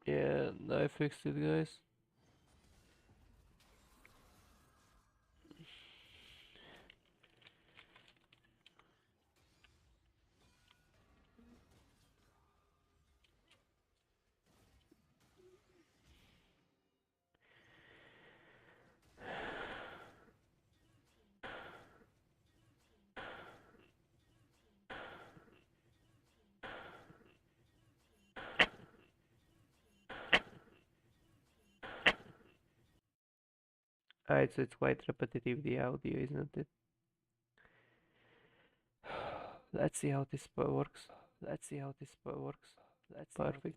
Yeah, I fixed it, guys. Alright, so it's quite repetitive, the audio, isn't it? Let's see how this works. Let's see how this works. Perfect.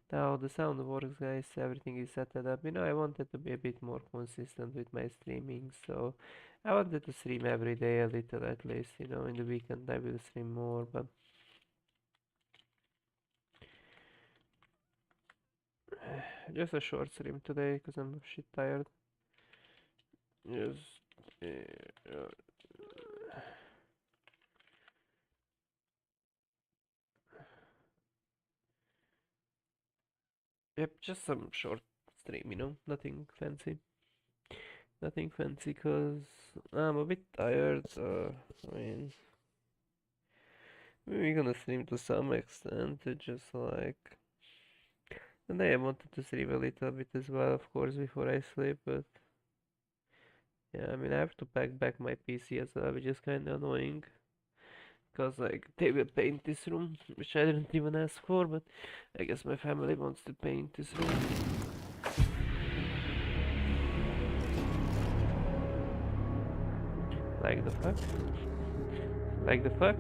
Now the sound works, guys. Everything is set up. I wanted to be a bit more consistent with my streaming, so I wanted to stream every day a little at least. In the weekend I will stream more, but just a short stream today because I'm shit tired. Just, yep, just some short stream. Nothing fancy. Nothing fancy because I'm a bit tired. I mean, we're gonna stream to some extent, just like. And I wanted to sleep a little bit as well, of course, before I sleep, but yeah, I have to pack back my PC as well, which is kinda annoying, because like they will paint this room, which I didn't even ask for, but I guess my family wants to paint this room. Like the fuck? Like the fuck?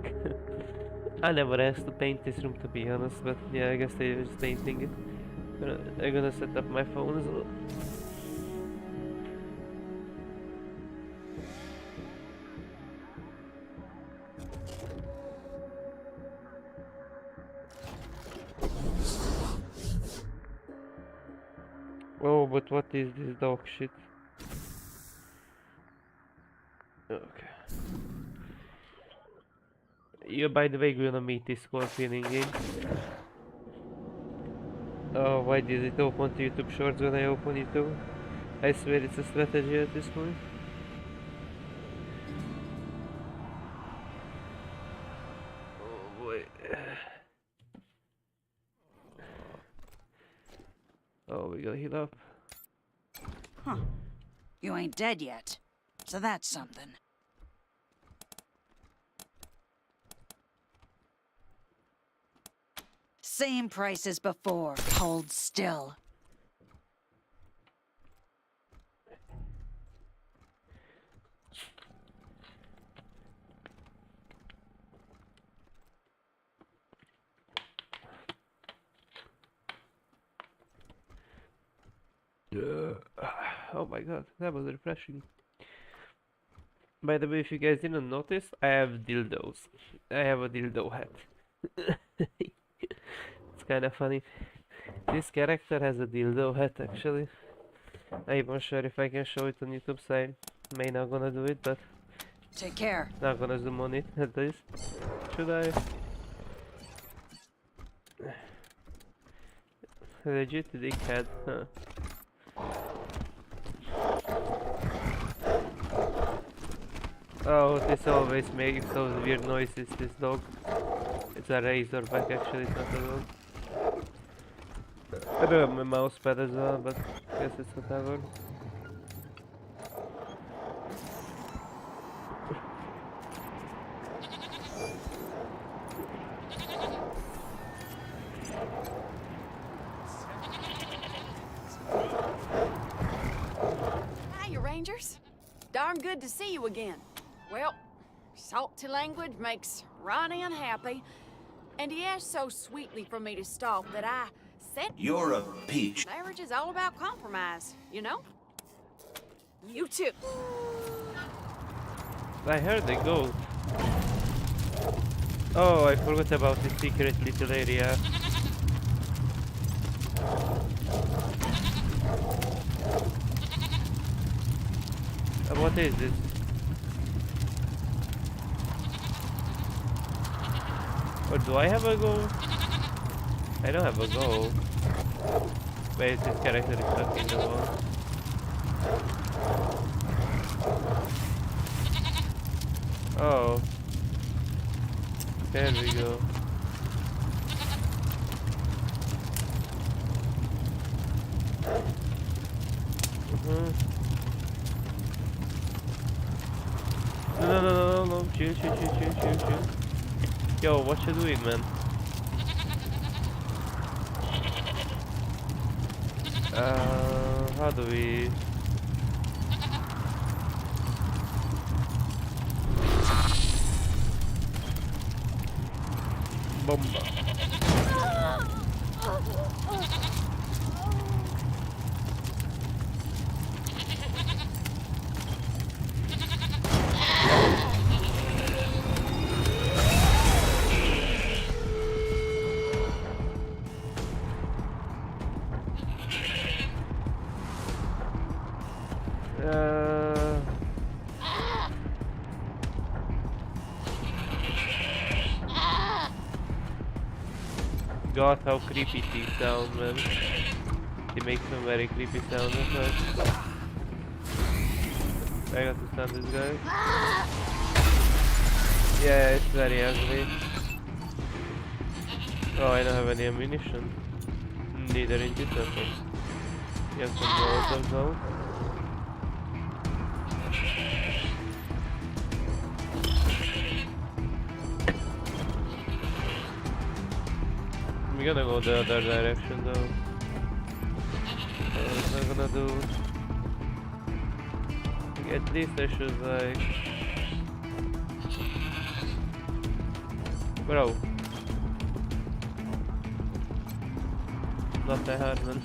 I never asked to paint this room to be honest, but yeah, I guess they're just painting it. I'm gonna set up my phone as well. Oh, but what is this dog shit? Okay. You, by the way, gonna meet this scorpion in game. Oh, why did it open to YouTube Shorts when I open it too? I swear it's a strategy at this point. Oh boy. Oh, we gotta heal up. Huh. You ain't dead yet. So that's something. Same price as before. Hold still. Oh my god, that was refreshing. By the way, if you guys didn't notice, I have dildos. I have a dildo hat. It's kind of funny. This character has a dildo hat actually. I'm even sure if I can show it on YouTube, so I may not gonna do it, but Take care. not gonna zoom on it at least. Should I? Legit dickhead, huh? Oh, this always makes those weird noises, this dog. It's a razorback actually, it's not a dog. I do have my mouse pad as well, but I guess it's whatever. Hiya, Rangers. Darn good to see you again. Well, salty language makes Ronnie unhappy, and he asked so sweetly for me to stop that I said... You're a peach. Marriage is all about compromise, you know? You too. I heard the goat. Oh, I forgot about the secret little area. What is this? Or do I have a goal? I don't have a goal. Wait, this character is stuck in the wall. Oh. There we go. No. Chill. Yo, what you doing, man? How do we... Bomba. God, how creepy these sound, man. They make some very creepy sound effects. I got to stun this guy. Yeah, it's very ugly. Oh, I don't have any ammunition. Neither in this weapon. You have some Molotov now. I'm gonna go the other direction though. It's not gonna do. At least I should like... Bro. Not that hard, man.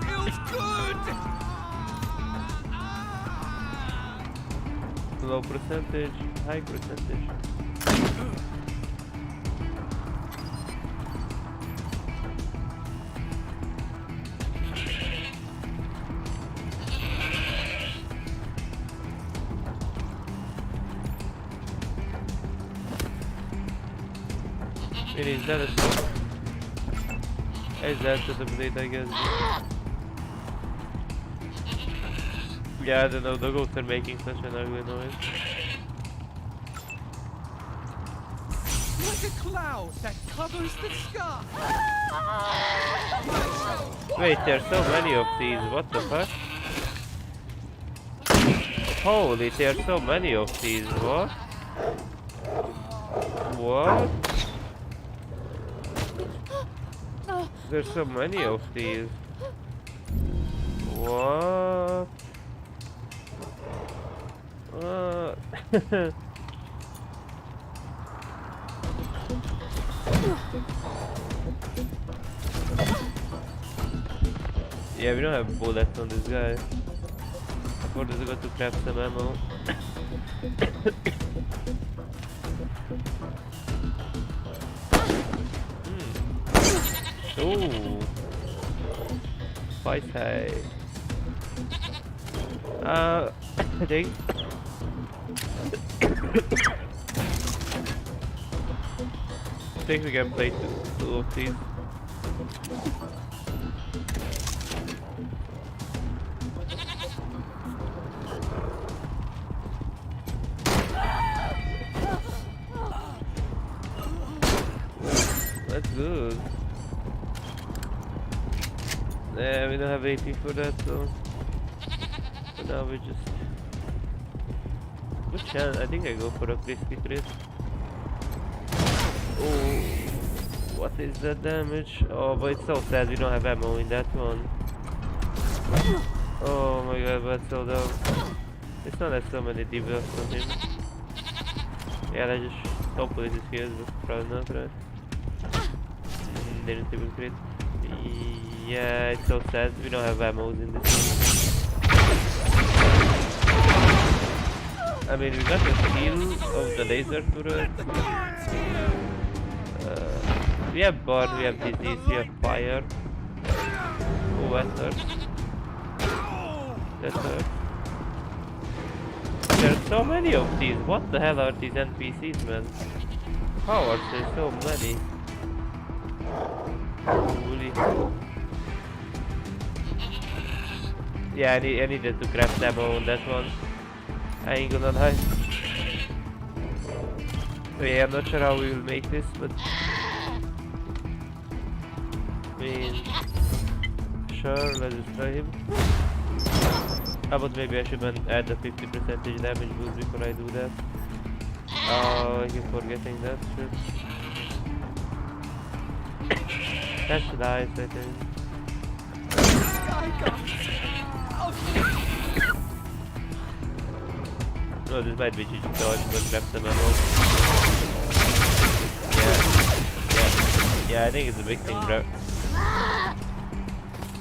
Feels good! Low percentage, high percentage. Is that a stop? Is that the blade, I guess? Yeah, I don't know, the goats are making such an ugly noise. Like a cloud that covers the sky! Wait, there's so many of these, what the fuck? Holy, there's so many of these, what? What? There's so many of these. What? Yeah, we don't have bullets on this guy. Or does it got to craft some ammo? Ooh. Spice high. I think. I think we can play two of these. That's good. Yeah, we don't have AP for that, so for now we just... Good chance, I think I go for a crispy crit. Oh, what is that damage? Oh, but it's so sad we don't have ammo in that one. Oh my god, but so dumb. It's not like so many debuffs on him. Yeah, I just... Hopefully this heals, but probably not, right? Didn't even crit. Yeah, it's so sad we don't have ammo in this one. I mean, we got the skill of the laser turret. We have burn, we have disease, we have fire. Oh, that hurts. That hurts. There's so many of these. What the hell are these NPCs, man? How are there so many? Holy. Yeah, I needed to craft ammo on that one. I ain't gonna lie. So yeah, I'm not sure how we will make this, but I mean, sure, let's just try him. But maybe I should add the 50% damage boost before I do that. Oh, I keep forgetting that shit. That's nice, I think. No, this might be GG, so I should grab some ammo. Yeah, I think it's a big thing, bro.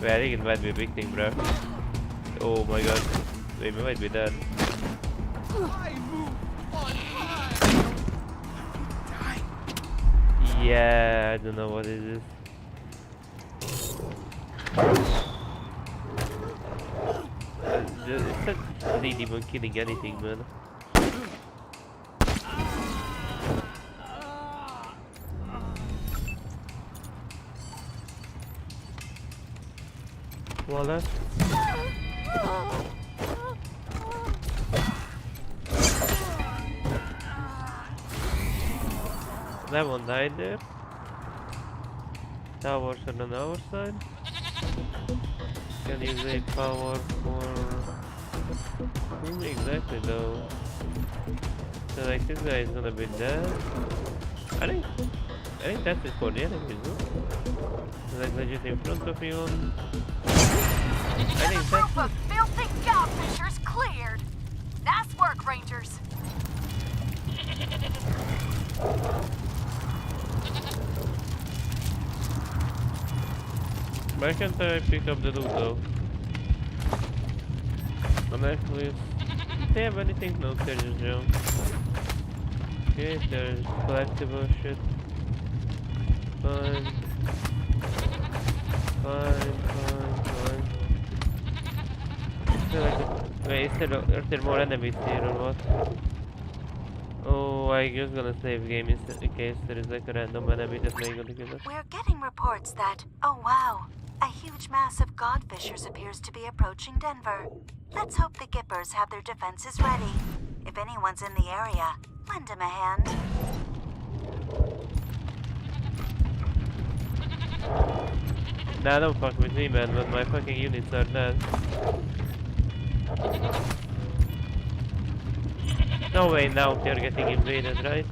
Wait, I think it might be a big thing, bro. Oh my god. Wait, we might be dead. Yeah, I don't know what it is. It's not even killing anything, man. Voila. That one died there. Towers are on our side. Can use a power for whom exactly though? So like this guy is gonna be dead. I think that's it for the enemies, no? So like legit in front of you on. I think that's Group of filthy godfishers cleared. Nice work, Rangers. Why can't I pick up the loot though? On actually, do they have anything? No, they're just junk. Okay, there's collectible shit. Fine. Wait, are there more enemies here or what? Oh, I just gonna save game in case there is like a random enemy that may gonna kill us. We're getting reports that, oh wow, a huge mass of godfishers appears to be approaching Denver. Let's hope the Gippers have their defenses ready. If anyone's in the area, lend them a hand. Nah, don't fuck with me, man, but my fucking units are dead. No way, now they're getting invaded, right?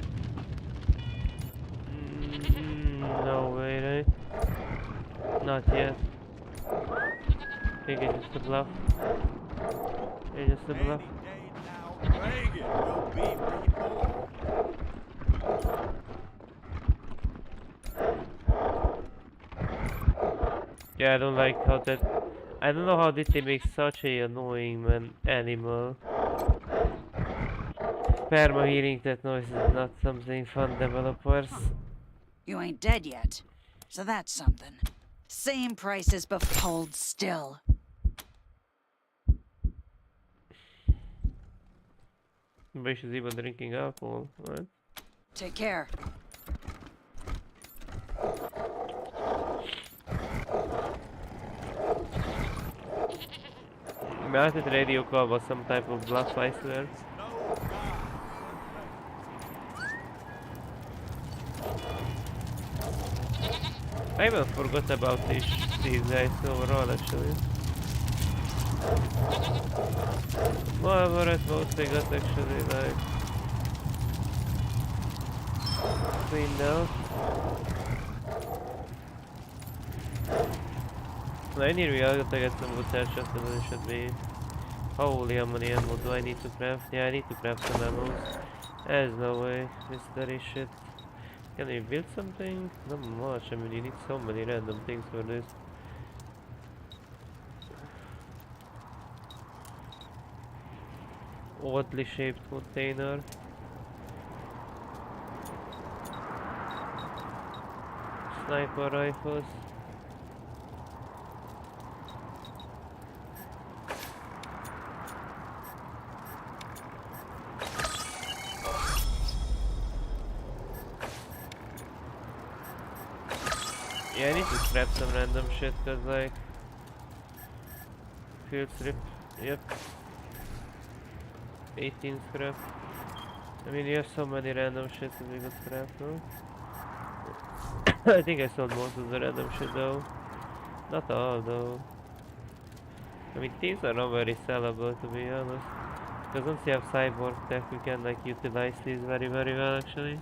No way, right? Not yet. I think it's just a bluff. It's just a bluff. Yeah, I don't like how that... I don't know how did they make such a annoying animal. Perma hearing that noise is not something fun, developers. You ain't dead yet, so that's something. Same price as before. Hold still. Maybe she's even drinking alcohol, right? Take care. Mounted radio call was some type of bluff, I swear. I even forgot about these guys overall, actually. Whatever, at most they got actually like cleaned out. I need to get some good headshots and then it should be... Holy, how many ammo do I need to craft? Yeah, I need to craft some ammo. There's no way, mystery shit. Can we build something? Not much, I mean you need so many random things for this. Oddly shaped container. Sniper rifles. Yeah, I need to scrap some random shit, cause like... Field strip, yep. 18 scrap. I mean, you have so many random shit that we could scrap, no? I think I sold most of the random shit though. Not all though. I mean, things are not very sellable to be honest. Because once you have cyborg tech, we can like utilize these very well actually.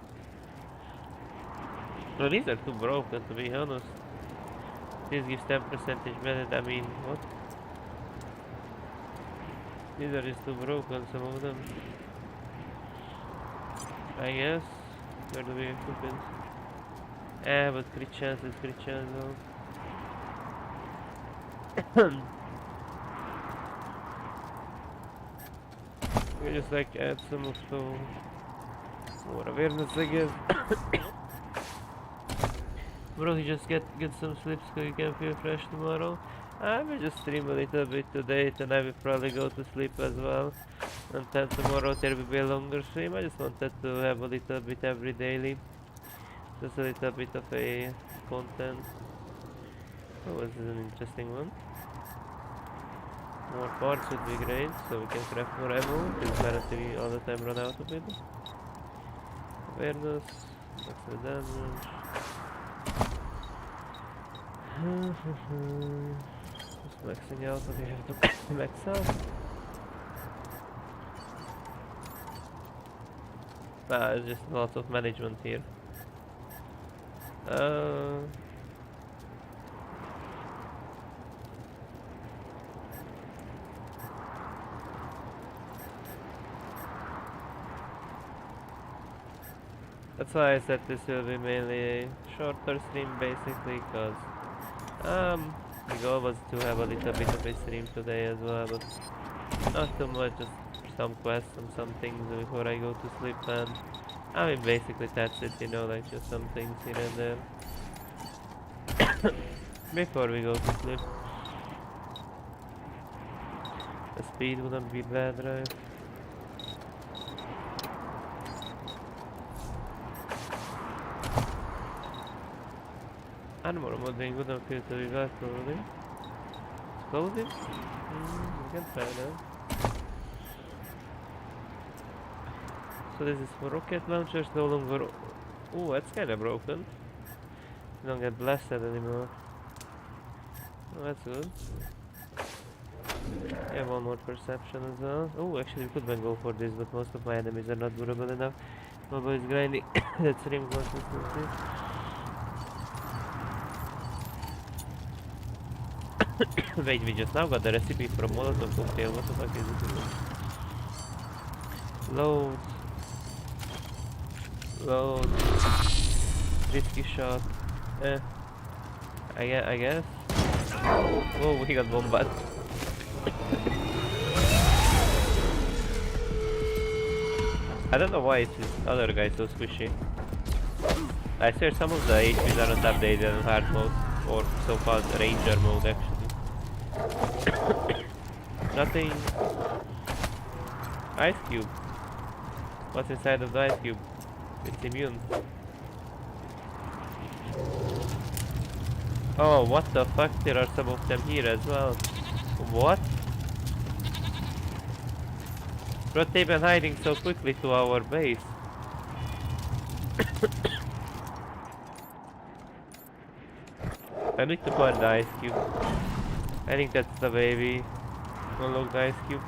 No, these are too broken to be honest. This gives 10% benefit, I mean, what? These are just too broken, some of them. I guess. Where do we equip it? But crit chance though. We just like add some of the more awareness I guess. Bro, you just get some sleep so you can feel fresh tomorrow. I will just stream a little bit today, then I will probably go to sleep as well. And then tomorrow there will be a longer stream. I just wanted to have a little bit every daily. Just a little bit of a content. Oh, this is an interesting one. More parts would be great, so we can craft more ammo, because apparently we all the time run out of it. Awareness, extra damage. Just maxing out what we have to max out. It's just lots of management here. That's why I said this will be mainly a shorter stream basically, cause the goal was to have a little bit of a stream today as well, but not too much, just some quests and some things before I go to sleep, and I mean basically that's it, you know, like just some things here and there before we go to sleep. The speed wouldn't be bad, right? Armor modding wouldn't feel to be bad probably. Explosives? We can try that. So this is for rocket launchers, no longer... Ooh, that's kinda broken. You don't get blasted anymore. Oh, that's good. Yeah, one more perception as well. Oh, actually we could then go for this, but most of my enemies are not durable enough. Nobody's grinding. That's rim consistency. Wait, we just now got the recipe from Molotov cocktail. What the fuck is it? Load. Load. Risky shot. I guess. Whoa, he got bombarded. I don't know why is this other guy so squishy. I swear some of the HPs aren't updated in hard mode, or so called ranger mode actually. Nothing. Ice cube. What's inside of the ice cube? It's immune. Oh, what the fuck? There are some of them here as well. What? But they've been hiding so quickly to our base. I need to find the ice cube. I think that's the baby. Unlock the ice cube.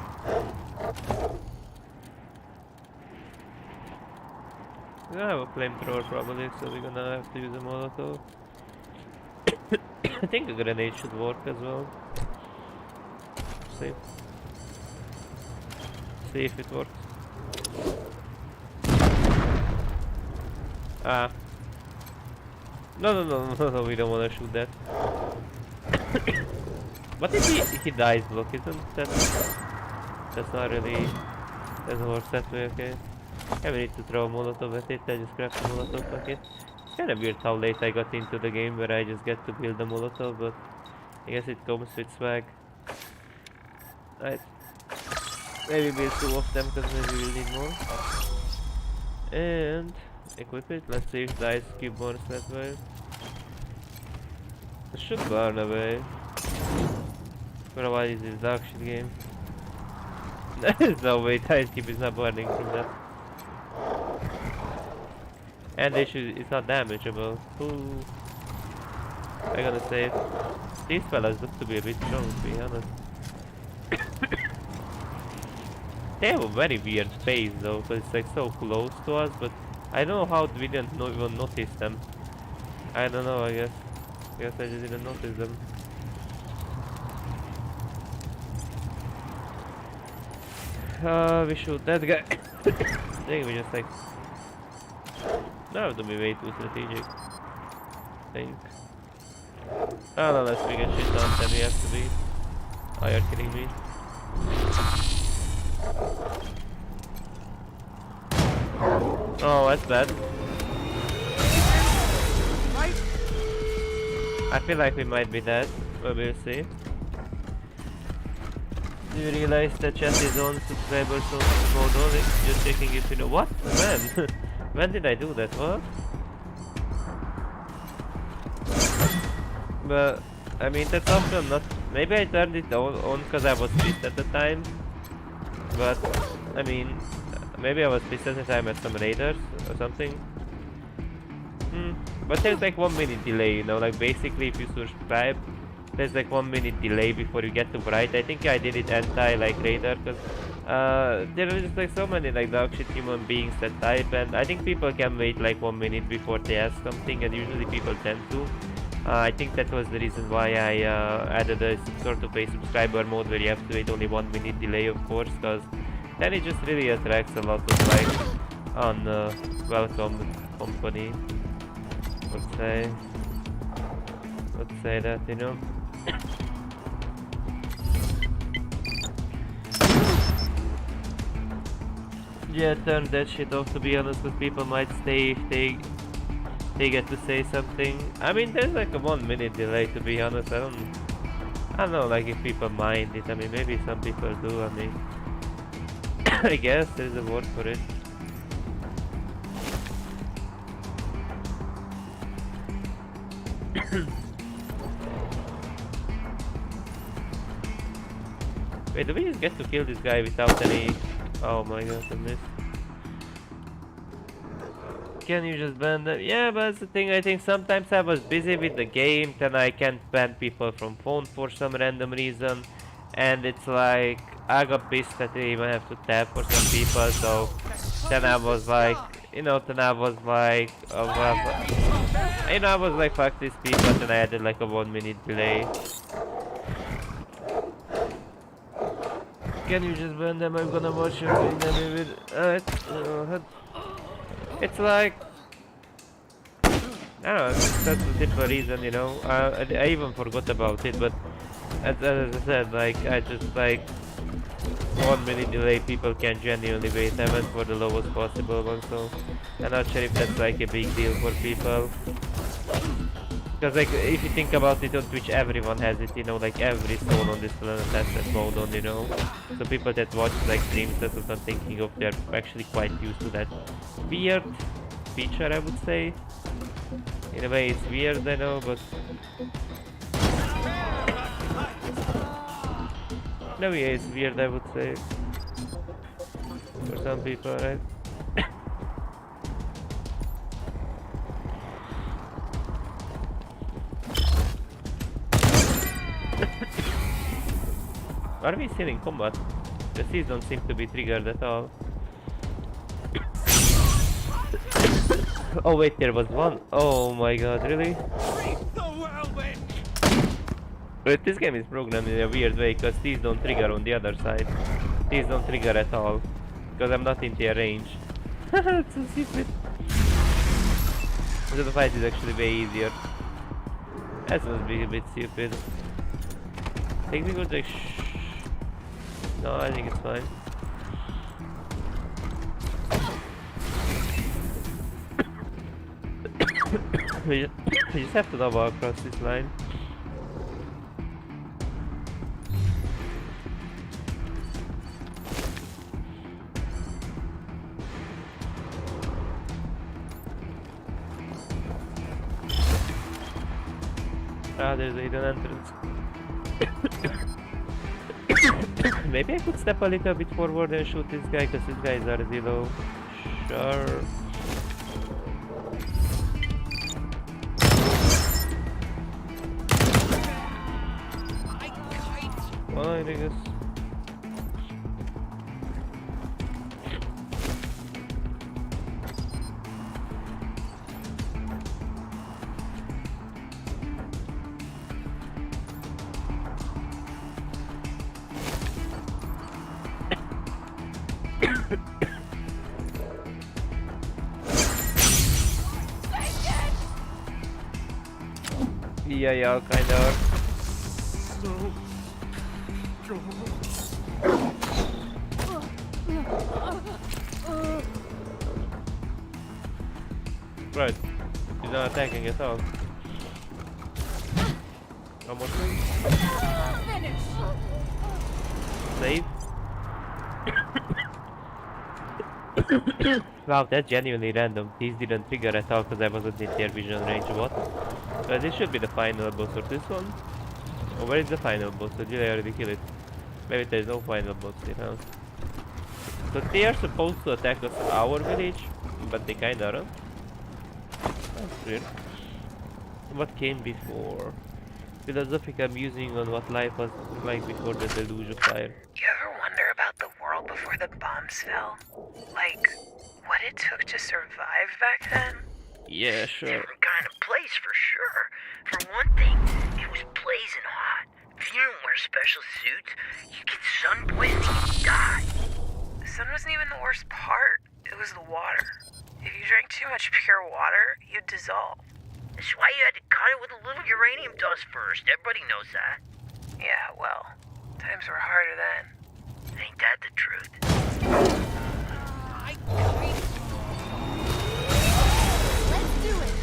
We have a flamethrower probably, so we're gonna have to use a Molotov. I think a grenade should work as well. See. See if it works. Ah. No, we don't wanna shoot that. But if he dies, look, isn't that... That's not really... That's more set way, okay. I need to throw a Molotov at it, I just grabbed a Molotov packet. It's kinda weird how late I got into the game where I just get to build a Molotov, but... I guess it comes with swag. Right. Maybe build 2 of them, because maybe we'll need more. And... equip it, let's see if the ice cube works that way. It should burn away. But why is this dark shit game? There's no way tide keep is not burning from that. And it's not damageable. Ooh. I gotta say, these fellas look to be a bit strong, to be honest. They have a very weird face though, because it's like so close to us, but I don't know how we didn't even notice them. I don't know, I guess. I just didn't notice them. We shoot that guy. I think we just like... No, don't be way too strategic. I think. Oh, unless we get shit done, then we have to be. Oh, you're kidding me. Oh, that's bad. I feel like we might be dead, but we'll see. Do you realize that chat is on subscribers on mode only? Just checking if you know. What? When? When did I do that? What? But I mean that's often not. Maybe I turned it on because I was pissed at the time. But I mean, maybe I was pissed at the time at some raiders or something. But there's like 1 minute delay, you know, like basically if you subscribe, there's like 1 minute delay before you get to bright. I think I did it anti like raider because there are just like so many like dog shit human beings that type, and I think people can wait like 1 minute before they ask something, and usually people tend to. I think that was the reason why I added a sort of a subscriber mode where you have to wait only 1 minute delay, of course, because then it just really attracts a lot of like unwelcome company. Let's say that, you know. Yeah, turn that shit off, to be honest, because people might stay if they get to say something. I mean, there's like a 1 minute delay, to be honest. I don't know, like if people mind it. I mean, maybe some people do. I mean, I guess there's a word for it. Wait, do we just get to kill this guy without any... Oh my god, I missed. Can you just ban them? Yeah, but that's the thing, I think sometimes I was busy with the game, then I can't ban people from phone for some random reason. And it's like, I got pissed that they even have to tap for some people, so... Then I was like, you know, then I was like... you know, I was like, fuck these people, and I added like a 1 minute delay. Can you just ban them? I'm gonna watch you doing them with... it's like... I don't know, that's a different reason, you know. I even forgot about it, but as I said, like, I just like... 1 minute delay, people can genuinely wait. I went for the lowest possible one, so... I'm not sure if that's like a big deal for people. Because like, if you think about it on Twitch, everyone has it, you know, like every soul on this planet has that mode on, you know. So people that watch like streams, that's what I'm thinking of, they're actually quite used to that weird feature, I would say. In a way it's weird, I know, but... No, yeah, it's weird, I would say. For some people, right? Are we still in combat? The seas don't seem to be triggered at all. Oh wait, there was one. Oh my god, really? But this game is programmed in a weird way, because these don't trigger on the other side. These don't trigger at all. Because I'm not in their range. That's so stupid. So the fight is actually way easier. That must be a bit stupid. I think we could like no, I think it's fine. we just have to double across this line. Ah, there's a hidden entrance. Maybe I could step a little bit forward and shoot this guy, because these guys are zero. Sure. Fine, I guess. Yeah, kind of. Right. He's not attacking at all. Almost. Save. Wow, that's genuinely random. These didn't trigger at all because I wasn't in their vision range. What? But this should be the final boss or this one. Or where is the final boss? Or did I already kill it? Maybe there's no final boss, you know. So they are supposed to attack us, our village, but they kinda aren't. That's weird. What came before? Philosophical musing on what life was like before the deluge of fire. You ever wonder about the world before the bombs fell? Like, what it took to survive back then? Yeah, sure. Different kind of place for sure. For one thing, it was blazing hot. If you didn't wear special suits, you'd get sunburned and you'd die. The sun wasn't even the worst part. It was the water. If you drank too much pure water, you'd dissolve. That's why you had to cut it with a little uranium dust first. Everybody knows that. Yeah, well, times were harder then. Ain't that the truth? Let's do it.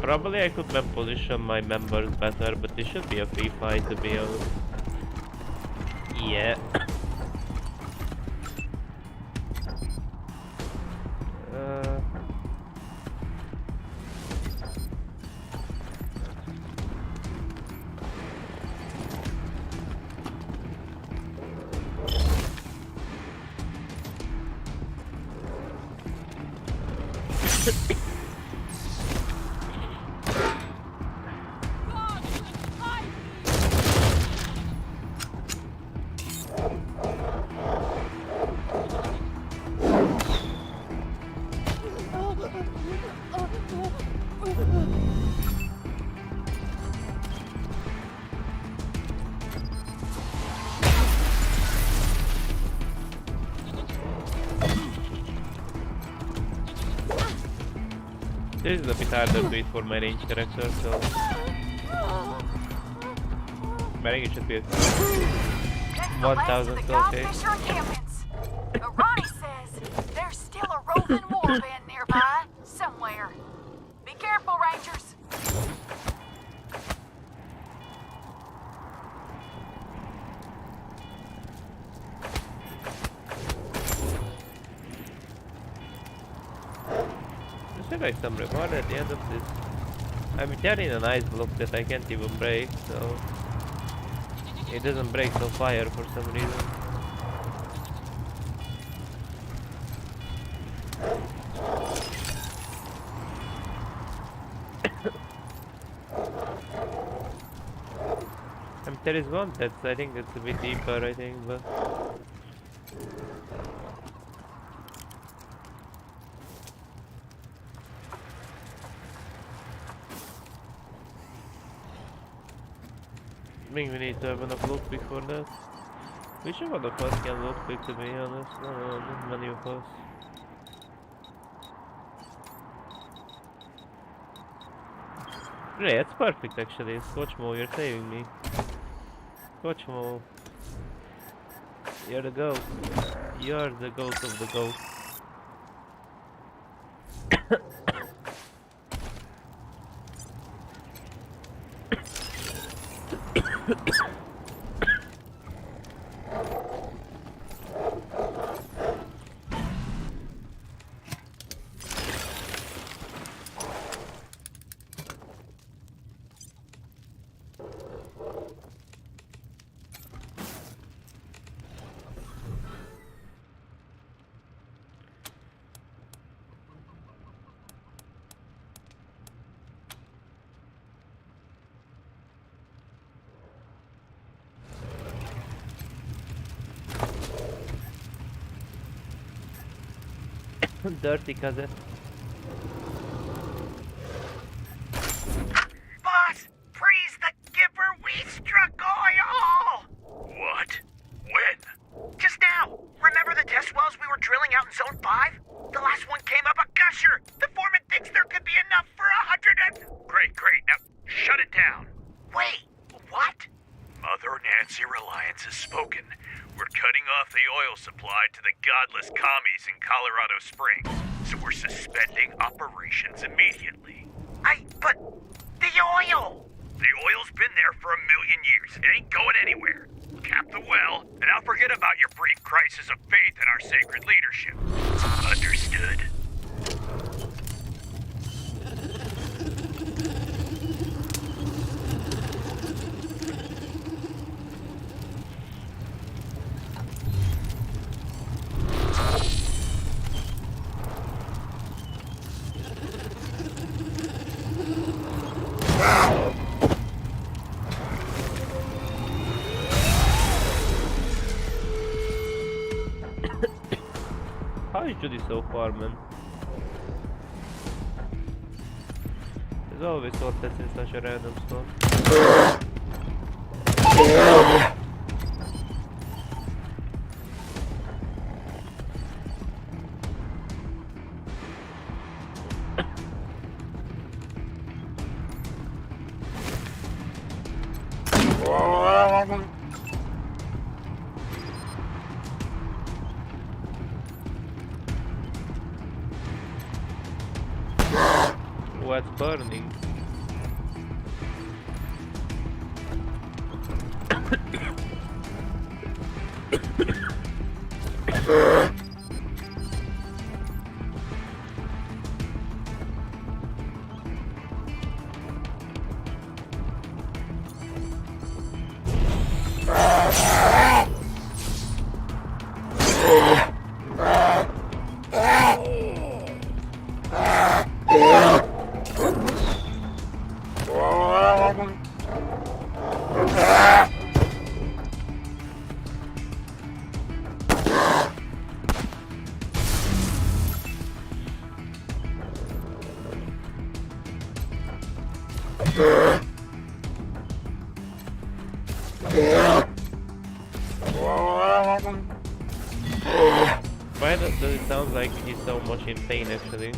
Probably I could position my members better, but this should be a free fight to be honest. Yeah. This is a bit harder to eat for my range character, so... I think it should be 1,000, so okay. But Ronnie says there's still a roving warband nearby, somewhere. Be careful, Rangers. Is there like some reward at the end of this? I mean, they're in an ice block that I can't even break, so... It doesn't break no fire for some reason. There is one that's, I think it's a bit deeper, I think, but... I think we need to have enough lockpick for that. Which one of us can lockpick, to be honest? No, not many of us. Yeah, it's perfect actually. Scotchmo, you're saving me. Scotchmo. You're the goat. You're the goat of the goat. Dirty cousin. Boss, freeze the Gipper. We struck oil. What? When? Just now. Remember the test wells we were drilling out in Zone 5? The last one came up a gusher. The foreman thinks there could be enough for 100 and... Great. Now, shut it down. Wait, what? Mother Nancy Reliance has spoken. We're cutting off the oil supply to the godless commies in Colorado Springs, so we're suspending operations immediately. But the oil! The oil's been there for 1,000,000 years. It ain't going anywhere. Cap the well, and I'll forget about your brief crisis of faith in our sacred leadership. Understood. How is Judy so far, man? There's always thought that's in such a random spot. What's burning? Why does it sound like he's so much in pain actually?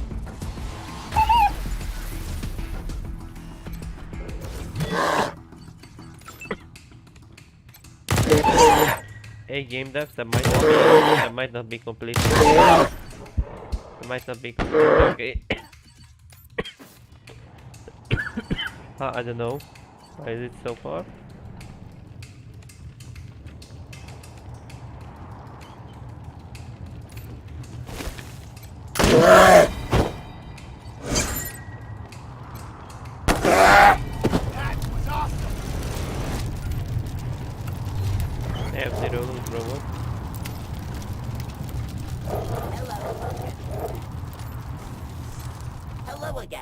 Hey game devs, that might not be completely okay. I don't know. Why is it so far? I have zero loot, robot. Hello again.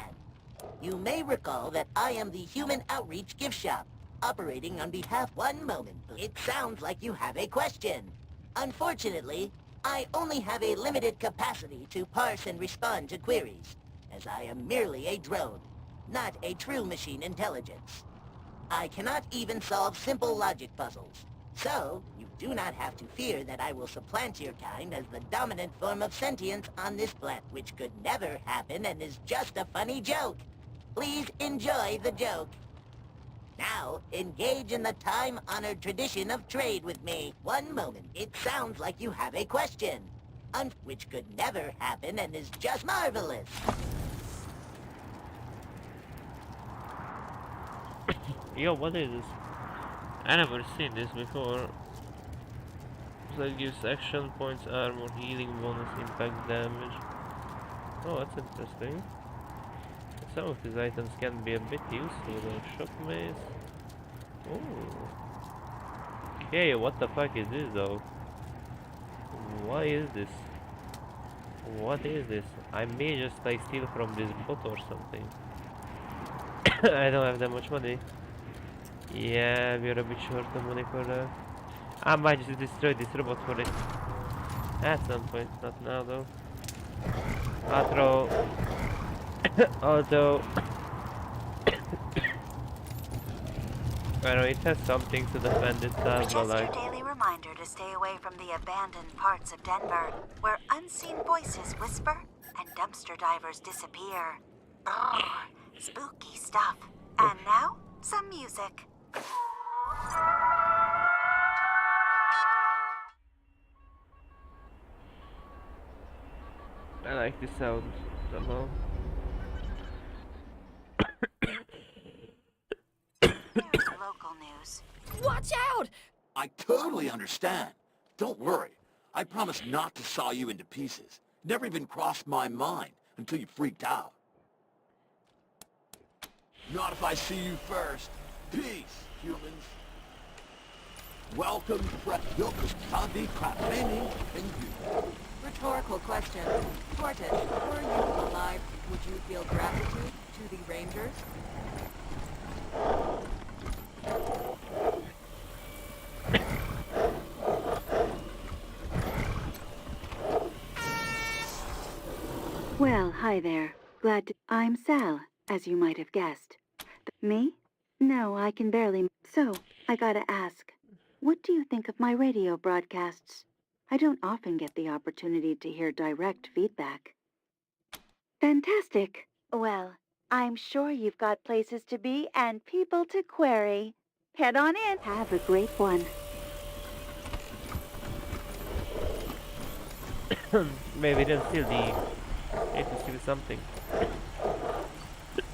You may recall that I am the Human Outreach Gift Shop, operating on behalf. One moment. It sounds like you have a question. Unfortunately, I only have a limited capacity to parse and respond to queries, as I am merely a drone, not a true machine intelligence. I cannot even solve simple logic puzzles. So, you do not have to fear that I will supplant your kind as the dominant form of sentience on this planet, which could never happen and is just a funny joke. Please enjoy the joke. Now, engage in the time-honored tradition of trade with me. One moment. It sounds like you have a question, which could never happen and is just marvelous. Yo, what is this? I never seen this before. That gives action points, armor, healing bonus, impact damage. Oh, that's interesting. Some of these items can be a bit useful, like shock mace. Oh. Okay, what the fuck is this though? What is this? What is this? I may just like steal from this bot or something. I don't have that much money. Yeah, we're a bit short of money for that. I might just destroy this robot for it. At some point, not now though. Although I know it has something to defend itself, Just but your like daily reminder to stay away from the abandoned parts of Denver, where unseen voices whisper and dumpster divers disappear. Brrr, spooky stuff. And now, some music. I like the sound somehow. There's local news. Watch out! I totally understand. Don't worry. I promise not to saw you into pieces. Never even crossed my mind until you freaked out. Not if I see you first. Peace, humans. Welcome to Yoko's Candy Crap Training and you. Rhetorical question. Portage, were you alive? Would you feel gratitude to the Rangers? Well, hi there. I'm Sal, as you might have guessed. Me? No, I can barely. So, I gotta ask, what do you think of my radio broadcasts? I don't often get the opportunity to hear direct feedback. Fantastic. Well, I'm sure you've got places to be and people to query. Head on in. Have a great one. Maybe they'll steal the. Need to steal something.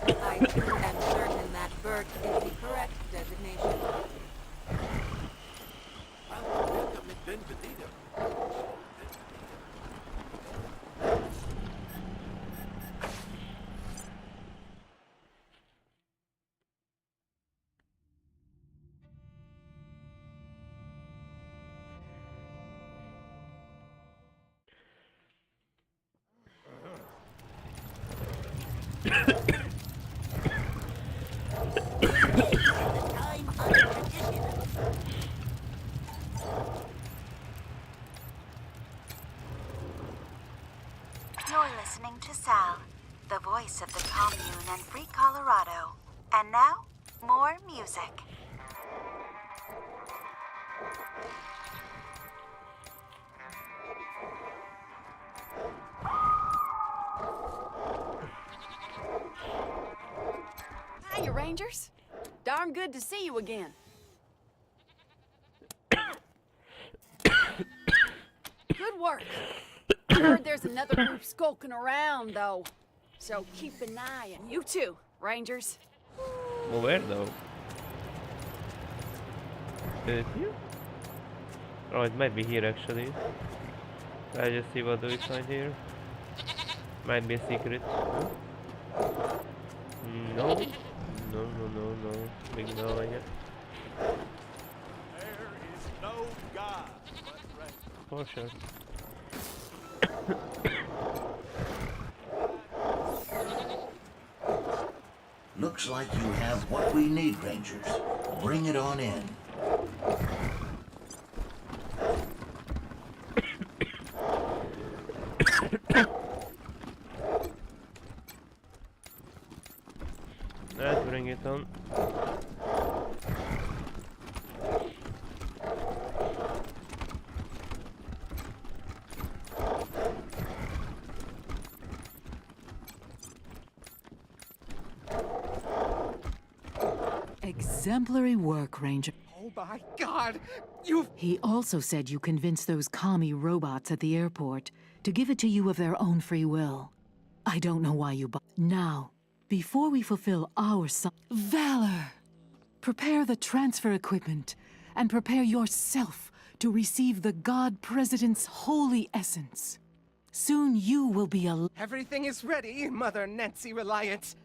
I too am certain that Bert is the correct designation. Welcome in Benvenido. Time honored tradition. You're listening to Sal, the voice of the commune and free Colorado. And now, more music. Hiya, Rangers. Darn good to see you again. Good work. I heard there's another group skulking around, though. So keep an eye on you too, Rangers. Well, where though? Is it here? Oh, it might be here actually. I just see what do we find here. Might be a secret. Huh? No. No. Big no, I guess. There is no God but Ray. For sure. Looks like you have what we need, Rangers. Bring it on in. Let's bring it on. Exemplary work, Ranger. Oh my God! You've... He also said you convinced those commie robots at the airport to give it to you of their own free will. I don't know why you Now, before we fulfill our valor, prepare the transfer equipment and prepare yourself to receive the God President's holy essence. Soon you will be Everything is ready, Mother Nancy Reliant.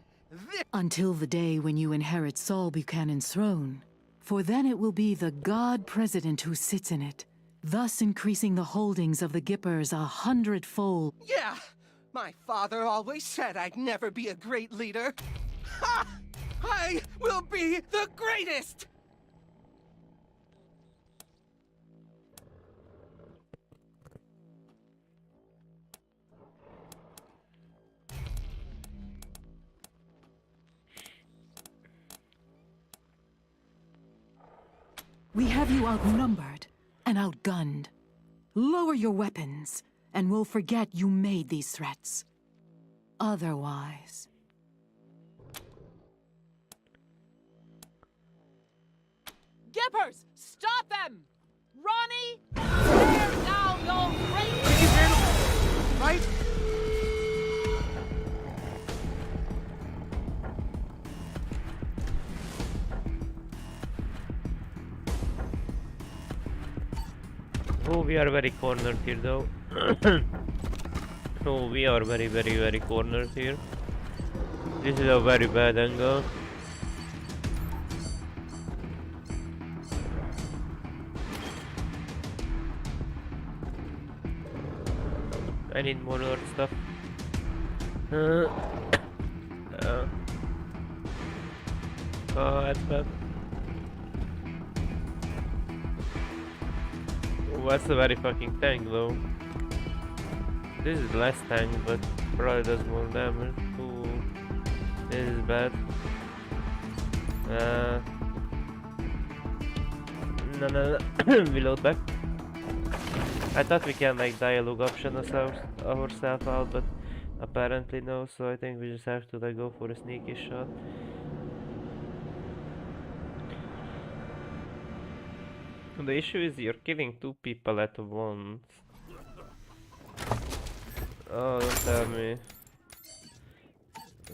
until the day when you inherit Saul Buchanan's throne. For then it will be the God President who sits in it, thus increasing the holdings of the Gippers 100-fold. Yeah! My father always said I'd never be a great leader. Ha! I will be the greatest! We have you outnumbered and outgunned. Lower your weapons, and we'll forget you made these threats. Otherwise... Gippers, stop them! Ronnie, tear down those rangers! Right? Oh, we are very cornered here though. Oh, we are very cornered here. This is a very bad angle. I need more Lord stuff. Oh, that's bad. Oh, that's a very fucking tank though. This is less tank, but probably does more damage. Ooh, this is bad. No. Reload back. I thought we can like dialogue option ourselves out, but apparently no, so I think we just have to like go for a sneaky shot. The issue is you're killing two people at once. Oh, don't tell me.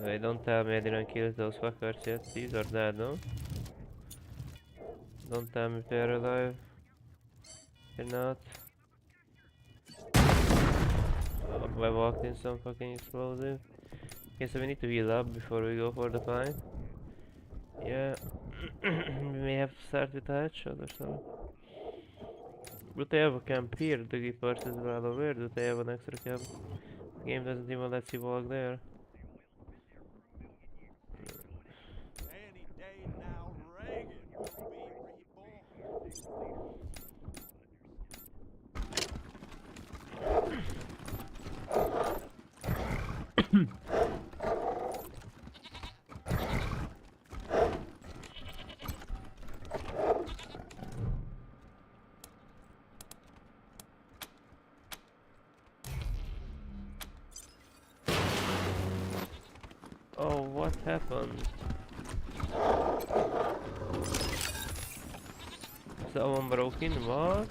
Wait, don't tell me I didn't kill those fuckers yet. These are dead, no? Don't tell me they're alive. They're not. Oh, I walked in some fucking explosive. Okay, so we need to heal up before we go for the fight. Yeah. We may have to start with a headshot or something. Do they have a camp here? The Gippers is well aware. Do they have an extra camp? The game doesn't even let you walk there. Any day now, Reagan will be reborn. Oh, what happened? Someone broke in? What?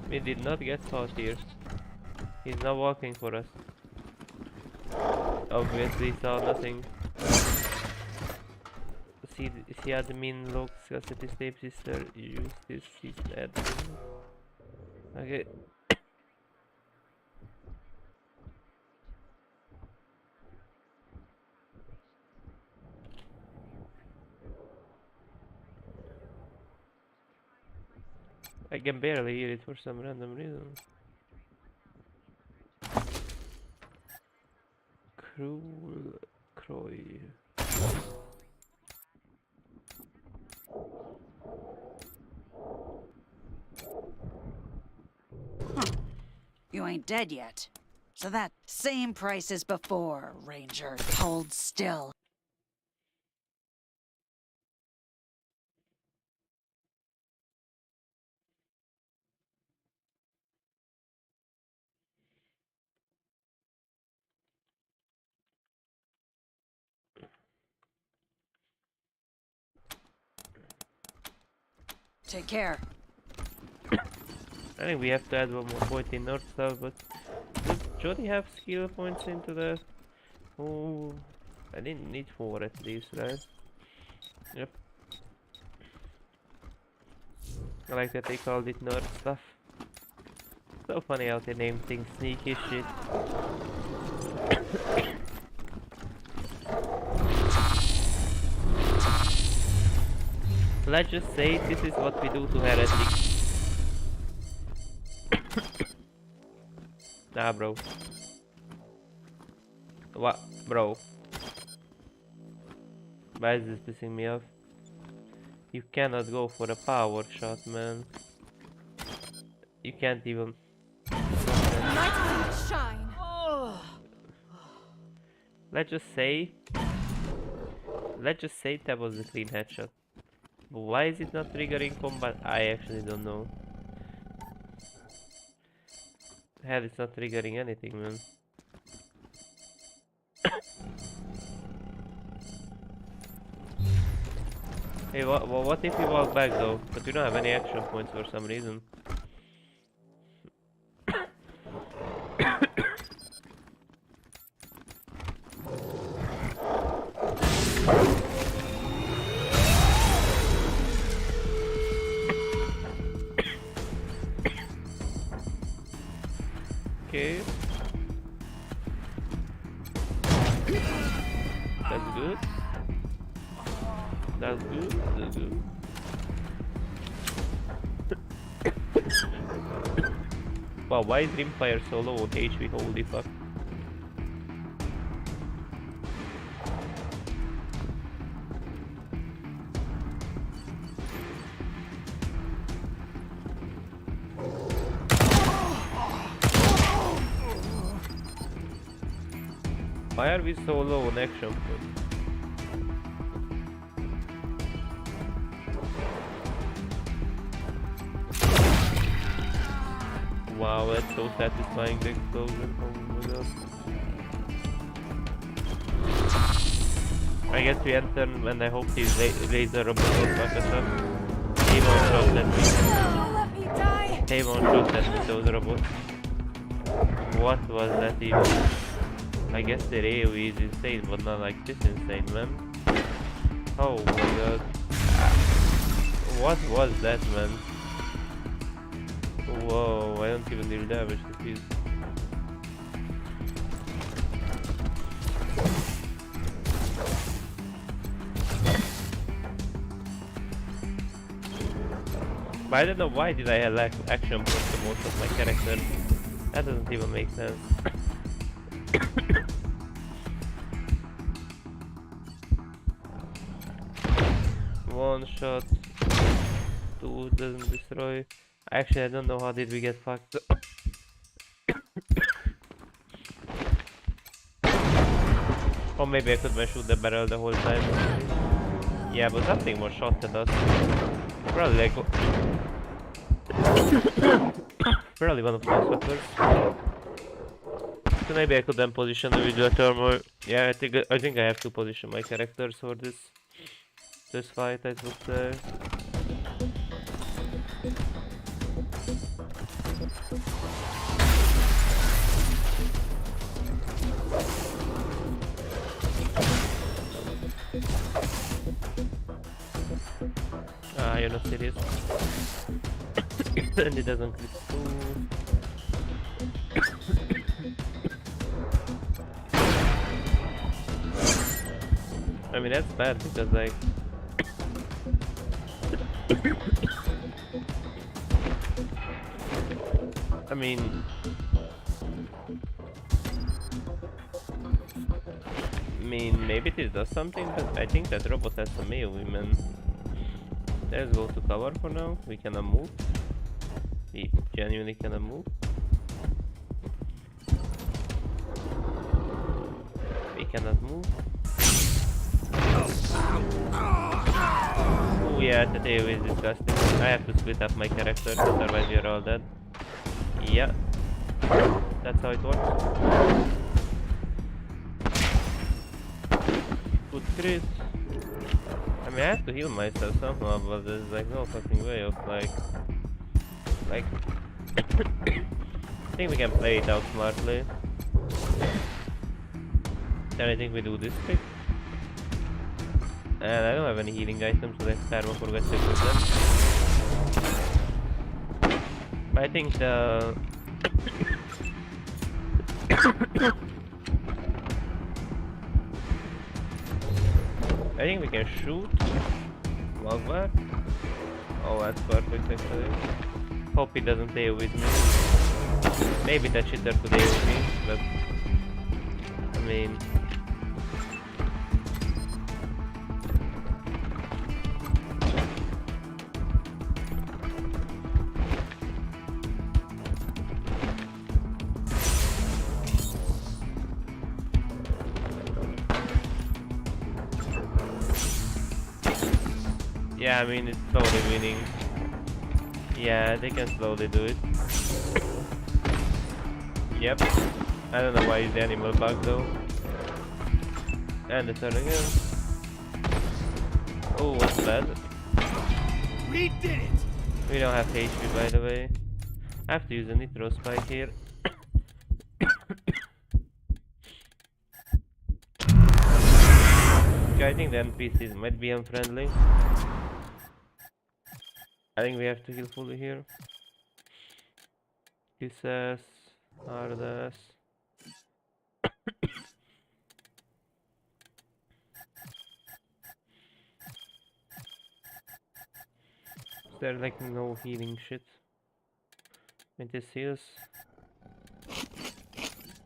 We did not get caught here. He's not walking for us. Obviously saw nothing. See admin logs cassette tape sister use this admin. Okay. I can barely hear it for some random reason. Cruel Croy. You ain't dead yet. So that same price as before, Ranger. Hold still. Take care. I think we have to add one more point in North stuff, but does Jody have skill points into that? Oh, I didn't need 4 at least, right? Yep. I like that they called it North stuff. So funny how they name things sneaky shit. Let's just say this is what we do to heretics. Nah, bro. What? Bro. Why is this pissing me off? You cannot go for a power shot, man. You can't even... Shine. Let's just say that was a clean headshot. But why is it not triggering combat? I actually don't know. Hell, it's not triggering anything, man. Hey, what if we walk back though? But we don't have any action points for some reason. Okay. That's good. That's good. That's good. Wow, why is Rimfire so low on HP? Holy fuck. Why are we so low on action point? Wow, that's so satisfying, the explosion. Oh my god. I guess we enter and I hope these laser robots will fuck us up. They won't shoot at me. Let me die. They won't shoot at me, those robots. What was that even? I guess the AoE is insane, but not like this insane, man. Oh my god. What was that, man? Whoa, I don't even deal damage to these. But I don't know why did I lack action points for most of my characters. That doesn't even make sense. One shot, two doesn't destroy. Actually, I don't know how did we get fucked. Or maybe I could shoot the barrel the whole time. Yeah, but nothing more shot at us. Probably like probably one of those weapons. So maybe I could then position the visual turmoil. Yeah, I think I have to position my characters for this fight, I would say. Ah, you're not serious. And it doesn't click through. I mean, that's bad because, like, I mean, maybe this does something, but I think that robot has some AoE, man. Let's go to cover for now. We cannot move. We genuinely cannot move. We cannot move. Oh yeah, that AoE is disgusting. I have to split up my characters, otherwise we are all dead. Yeah, that's how it works. Good crit. I mean, I have to heal myself somehow, but there's like no fucking way of like I think we can play it out smartly. Then I think we do this trick. And I don't have any healing items, so let's Karma forget to equip them. But I think the I think we can shoot Magvar? Oh, that's perfect actually. Hope he doesn't deal with me. Maybe that shitter could deal with me, but I mean, yeah, I mean it's slowly winning. Yeah, they can slowly do it. Yep. I don't know why it's the animal bug though. And the turn again. Oh, what's bad? We did it! We don't have HP by the way. I have to use a nitro spike here. Okay, I think the NPCs might be unfriendly. I think we have to heal fully here. Kisses, Ardas. Is there like no healing shit? When this heals.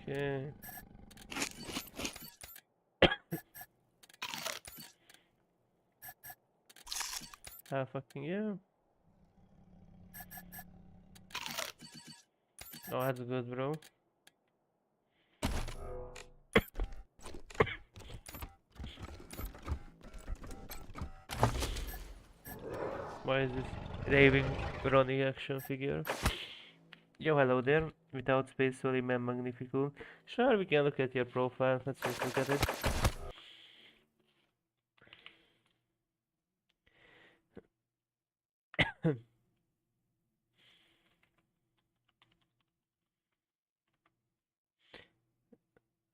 Okay. Ah, fucking yeah. Oh, that's good, bro. Why is this raving running action figure? Yo, hello there. Without space, sorry, man, magnifico. Sure, we can look at your profile. Let's just look at it.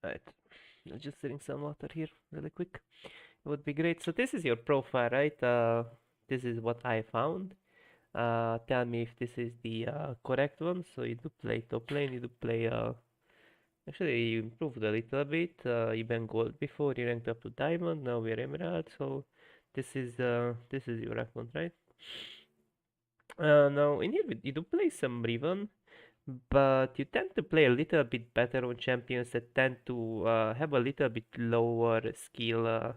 Right. I'm just getting some water here, really quick. It would be great. So this is your profile, right? This is what I found. Tell me if this is the correct one. So you do play top lane, you do play actually you improved a little bit. You've been gold before, you ranked up to diamond, now we're emerald, so this is your account, right? Now in here you do play some Riven, but you tend to play a little bit better on champions that tend to have a little bit lower skill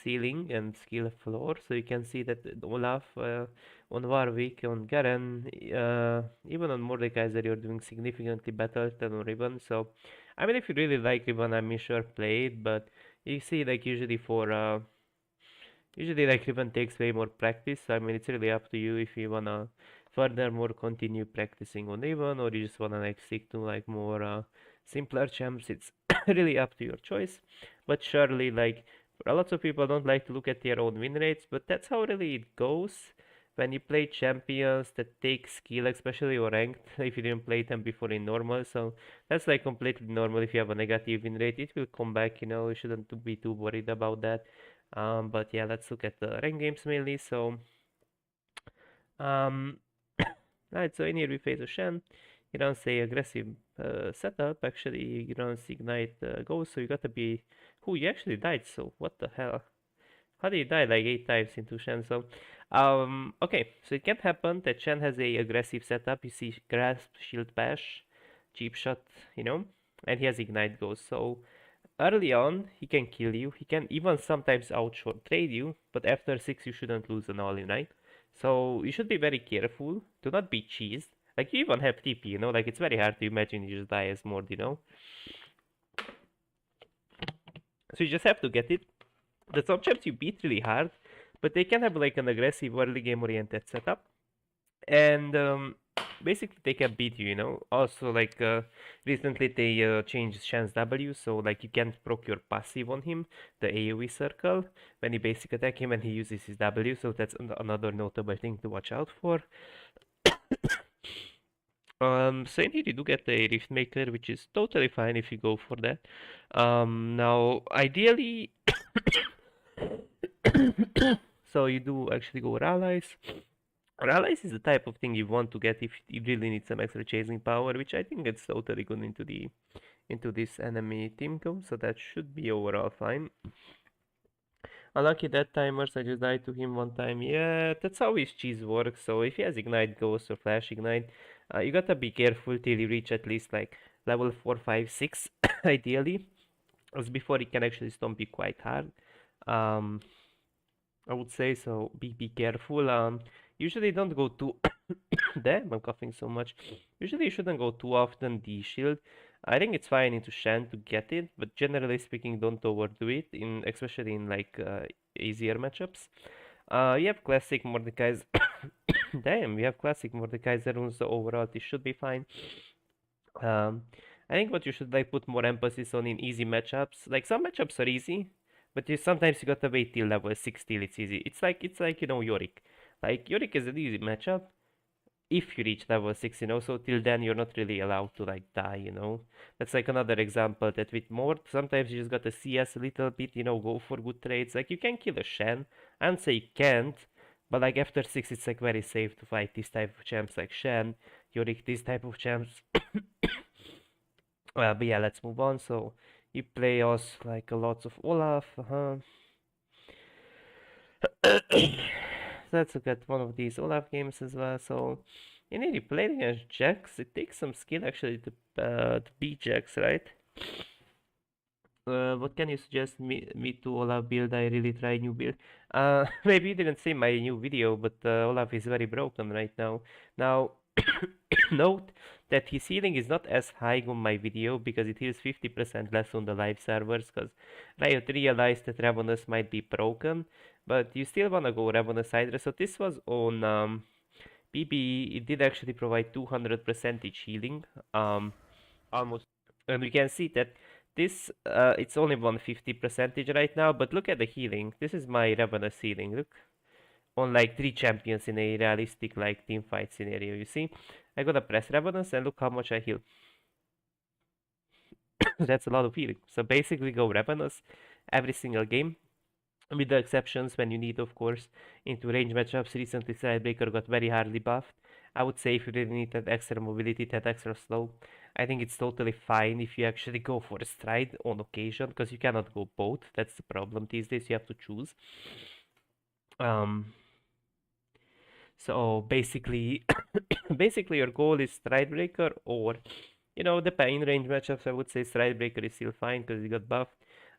ceiling and skill floor. So you can see that Olaf, on Warwick, on Garen, even on Mordekaiser, you're doing significantly better than on Riven. So, I mean, if you really like Riven, I'm sure play it, but you see, like, usually like Riven takes way more practice. So, I mean, it's really up to you if you wanna furthermore continue practicing on Riven, or you just wanna like stick to like more simpler champs. It's really up to your choice. But surely, like, a lot of people don't like to look at their own win rates, but that's how really it goes when you play champions that take skill, especially or ranked, if you didn't play them before in normal. So that's like completely normal. If you have a negative win rate, it will come back, you know, you shouldn't be too worried about that. But yeah, let's look at the rank games mainly. So, um, right, so in here we face a Shen. You don't say aggressive setup, actually you don't see Ignite go, so you gotta be... Who, you actually died, so what the hell? How did you die like 8 times into Shen? So, okay, so it can happen that Shen has a aggressive setup. You see Grasp, Shield Bash, Cheap Shot, you know, and he has Ignite Go, so early on, he can kill you. He can even sometimes outshort trade you, but after 6 you shouldn't lose an all-in, right? So you should be very careful. Do not be cheesed. Like, you even have TP, you know? Like, it's very hard to imagine you just die as Mord, you know? So you just have to get it. The some champs you beat really hard, but they can have like an aggressive early game oriented setup. And basically they can beat you, you know. Also, like, recently they changed Shen's W, so like you can't proc your passive on him, the AoE circle, when you basic attack him and he uses his W, so that's another notable thing to watch out for. So in here you do get a Rift Maker, which is totally fine if you go for that. Now, ideally, so you do actually go Allies. Allies is the type of thing you want to get if you really need some extra chasing power, which I think it's totally good into this enemy team comp, so that should be overall fine. Unlucky that timers, I just died to him one time. Yeah, that's how his cheese works. So if he has Ignite Ghost or Flash Ignite, you gotta be careful till you reach at least like level 4, 5, 6, ideally. As before he can actually stomp you quite hard. Um, I would say so. Be careful. Usually don't go too. Damn, I'm coughing so much. Usually you shouldn't go too often the shield. I think it's fine into Shen to get it, but generally speaking, don't overdo it. Especially in like easier matchups. You have classic Mordekai's. Damn, we have classic Mordekai's runes, so overall this should be fine. I think what you should like put more emphasis on in easy matchups. Like some matchups are easy, but sometimes you gotta wait till level 6 till it's easy. It's like Yorick. Like Yorick is an easy matchup if you reach level 6, so till then you're not really allowed to like die. That's like another example that with Mord, sometimes you just gotta CS a little bit, go for good trades. Like you can kill a Shen, and say you can't, but like after 6 it's like very safe to fight this type of champs like Shen, Yorick, this type of champs. But yeah, let's move on. So you play us like a lots of Olaf, Let's look at one of these Olaf games as well. So you need to play against Jax. It takes some skill actually to beat Jax, right? What can you suggest me to Olaf build? I really try new build. Maybe you didn't see my new video, but Olaf is very broken right now. Now, note that his healing is not as high on my video because it heals 50% less on the live servers because Riot realized that Ravenous might be broken, but you still wanna go Ravenous Hydra. So this was on PBE. It did actually provide 200% healing, almost, and we can see that this it's only 150% right now, but look at the healing. This is my Ravenous healing. Look, on like 3 champions in a realistic like team fight scenario. You see, I gotta press Ravenous and look how much I heal. That's a lot of healing. So basically go Ravenous every single game, with the exceptions when you need, of course, into range matchups. Recently Stridebreaker got very hardly buffed. I would say if you really need that extra mobility, that extra slow, I think it's totally fine if you actually go for a Stride on occasion, because you cannot go both. That's the problem these days, you have to choose. So basically, basically your goal is Stridebreaker, or the pain range matchups. I would say Stridebreaker is still fine because he got buffed.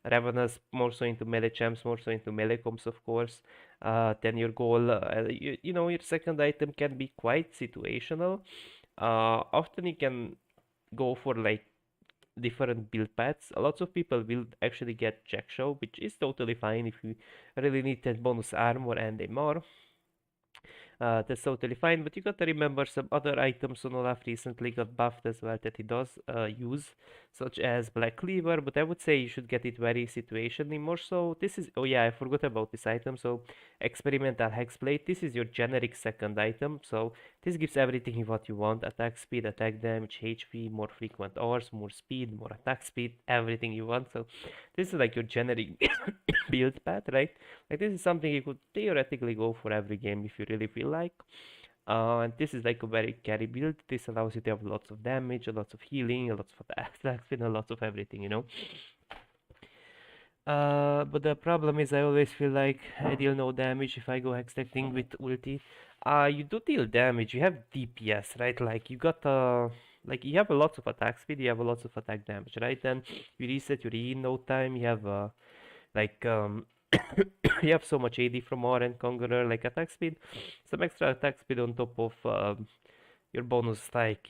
Ravenous more so into melee champs, more so into melee comps, of course. Then your goal, your second item can be quite situational. Often you can go for like different build paths. Lots of people will actually get Jack Show, which is totally fine if you really need that bonus armor and a more. That's totally fine, but you gotta remember some other items on Olaf recently got buffed as well that he does use, such as Black Cleaver, but I would say you should get it very situationally more so. This is, oh yeah, I forgot about this item. So Experimental Hexblade, this is your generic second item, so this gives everything what you want: attack speed, attack damage, HP, more frequent ores, more speed, more attack speed, everything you want. So this is like your generic build path, right? Like this is something you could theoretically go for every game if you really feel like. And this is like a very carry build. This allows you to have lots of damage, lots of healing, lots of attack speed, and lots of everything. But the problem is I always feel like I deal no damage if I go hextecting with ulti. You do deal damage. You have DPS, right? Like you got like you have a lot of attack speed. You have a lot of attack damage, right? Then you reset your E in no time. You have like you have so much AD from R and Conqueror, like attack speed, some extra attack speed on top of your bonus, like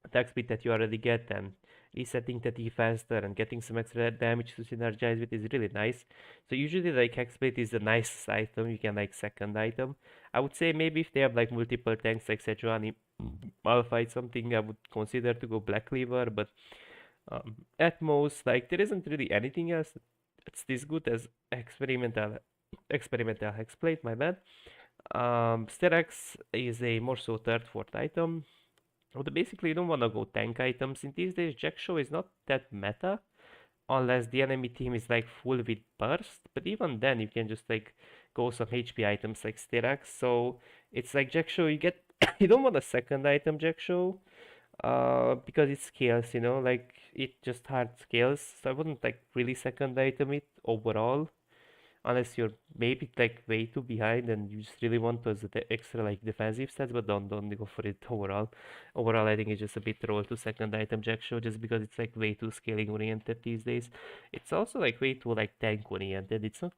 attack speed that you already get, and resetting the D faster and getting some extra damage to synergize with is really nice. So usually like Hexblade is the nicest item you can like second item. I would say maybe if they have like multiple tanks like Sejuani, Malphite, something, I would consider to go Black Cleaver, but at most like there isn't really anything else that's this good as experimental Hexblade, my bad. Sterak's is a more so third, fourth item. But basically you don't want to go tank items. In these days, Jack Show is not that meta unless the enemy team is like full with burst. But even then you can just like go some HP items like Sterak's. So it's like Jack Show, you get you don't want a second item Jack Show because it scales, like it just hard scales. So I wouldn't like really second item it overall. unless you're maybe like way too behind and you just really want those extra like defensive stats, but don't go for it overall. Overall, I think it's just a bit roll to second item Jack Show just because it's like way too scaling oriented these days. It's also like way too like tank oriented. It's not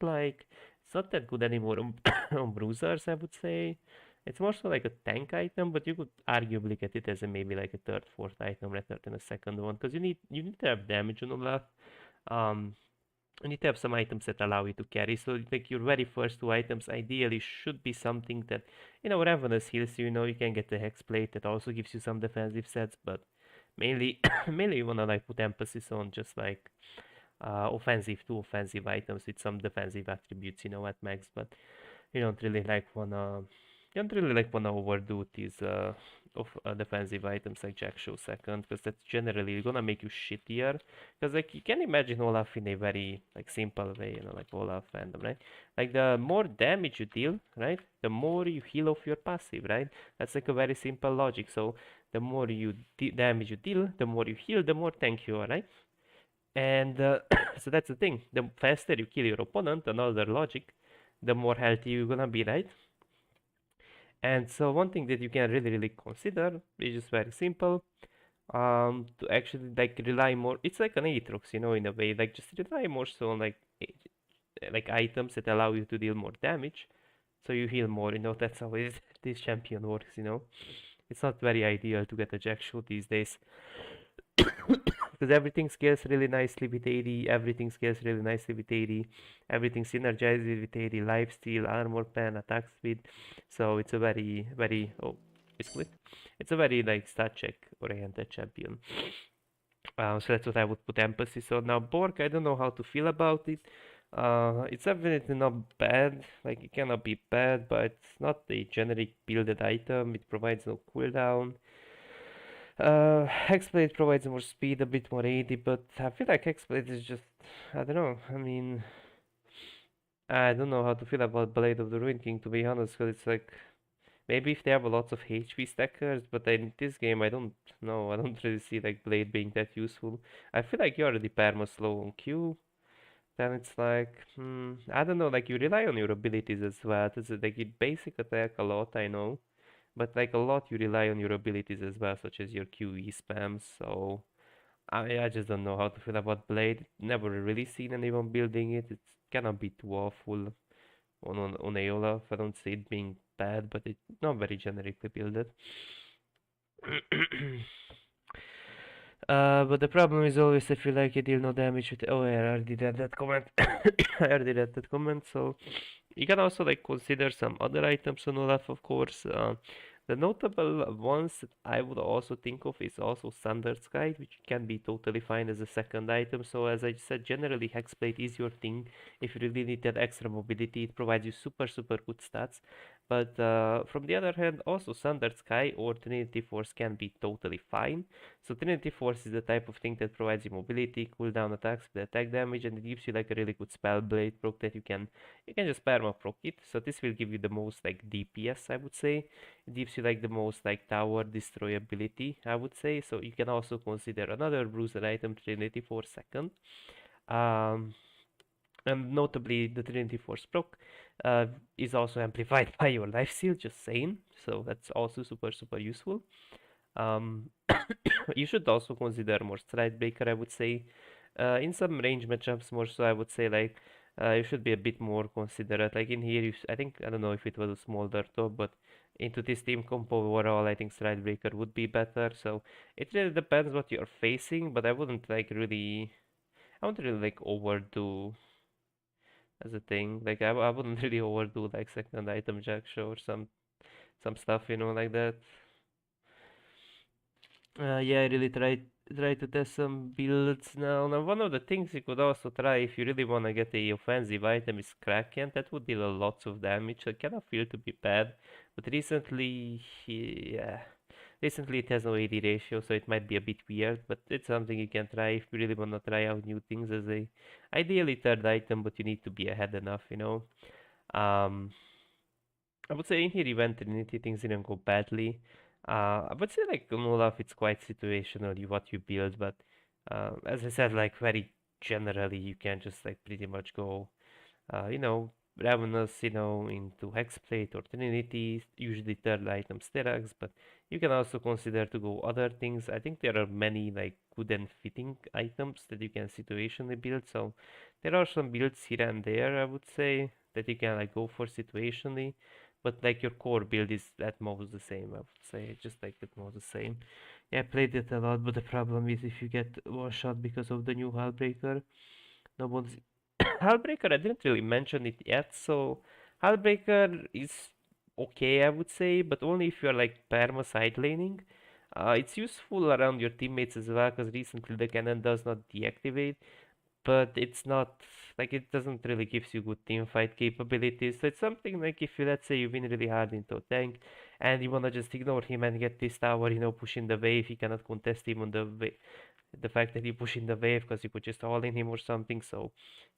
that good anymore on, on bruisers, I would say. It's more so like a tank item, but you could arguably get it as a maybe like a third, fourth item rather than a second one, because you need to have damage on Olaf. Um, you need to have some items that allow you to carry. So like your very first two items ideally should be something that, Ravenous heals you, you can get the Hex Plate that also gives you some defensive sets, but mainly mainly you wanna like put emphasis on just like two offensive items with some defensive attributes, at max, but you don't really like wanna you don't really like wanna overdo these of defensive items like Jack Show second, because that's generally gonna make you shittier. Because like you can imagine Olaf in a very like simple way, like Olaf fandom, right? Like the more damage you deal, right, the more you heal off your passive, right? That's like a very simple logic. So the more damage you deal, the more you heal, the more tank you are, right? And so that's the thing. The faster you kill your opponent, another logic, the more healthy you're gonna be, right? And so one thing that you can really consider is just very simple. To actually like rely more. It's like an Aatrox, in a way. Like just rely more so on like items that allow you to deal more damage, so you heal more. That's how this champion works. It's not very ideal to get a Jack Shoot these days. Because everything scales really nicely with AD, everything scales really nicely with AD, everything synergizes with AD, lifesteal, armor pen, attack speed. So it's a very it's split. It's a very like stat check oriented champion. So that's what I would put emphasis on. Now Bork, I don't know how to feel about it. It's definitely not bad. Like it cannot be bad, but it's not a generic builded item. It provides no cooldown. Hexblade provides more speed, a bit more AD, but I feel like Hexblade is just, I don't know. I mean, I don't know how to feel about Blade of the Ruin King, to be honest, because it's like, maybe if they have a lots of HP stackers, but in this game I don't know. I don't really see like Blade being that useful. I feel like you're already perma slow on Q. Then it's like, I don't know, like you rely on your abilities as well. It's like you basic attack a lot, I know. But like a lot you rely on your abilities as well, such as your QE spams, so I just don't know how to feel about Blade. Never really seen anyone building it. It cannot be too awful on Aeolaf. I don't see it being bad, but it's not very generically builded. But the problem is always I feel like you deal no damage with. Oh, I already read that comment. I already read that comment. So you can also like consider some other items on Olaf, of course. The notable ones that I would also think of is also Standard Guide, which can be totally fine as a second item. So as I said, generally Hexblade is your thing. If you really need that extra mobility, it provides you super good stats. But from the other hand, also Standard Sky or Trinity Force can be totally fine. So Trinity Force is the type of thing that provides you mobility, cooldown attacks with attack damage, and it gives you like a really good spell blade proc that you can just perma proc it. So this will give you the most like DPS, I would say. It gives you like the most like tower destroyability, I would say. So you can also consider another bruiser item, Trinity Force second. And notably the Trinity Force proc is also amplified by your life steal, just saying. So that's also super useful. You should also consider more Stride Breaker, I would say. In some range matchups more so, I would say like you should be a bit more considerate. Like in here, I think, I don't know if it was a smolder top, but into this team compo overall, I think Stride Breaker would be better. So it really depends what you're facing, but I wouldn't really like overdo as a thing. Like I wouldn't really overdo like second item Jack Show or some stuff, like that. Yeah, I really try to test some builds now. Now, one of the things you could also try if you really want to get a offensive item is Kraken. That would deal lots of damage. So it cannot feel to be bad, but recently it has no AD ratio, so it might be a bit weird. But it's something you can try if you really want to try out new things as a ideally third item, but you need to be ahead enough. Um, I would say in here event Trinity things didn't go badly. I would say like on Olaf it's quite situational what you build, but as I said, like very generally you can just like pretty much go You know, Ravenous, you know, into Hexplate or Trinity, usually third item Styrax, but you can also consider to go other things. I think there are many like good and fitting items that you can situationally build, so there are some builds here and there, I would say, that you can like go for situationally, but like your core build is at most the same, I would say, just like at most the same. Yeah, I played it a lot, but the problem is if you get one shot because of the new Hullbreaker, no one's Hullbreaker, I didn't really mention it yet, so Hullbreaker is okay, I would say, but only if you're like perma side laning. It's useful around your teammates as well, because recently the cannon does not deactivate, but it's not like it doesn't really gives you good team fight capabilities. So it's something like if you let's say you win really hard into a tank and you wanna just ignore him and get this tower, you know, pushing the wave, he cannot contest even the fact that you push in the wave because you could just all in him or something, so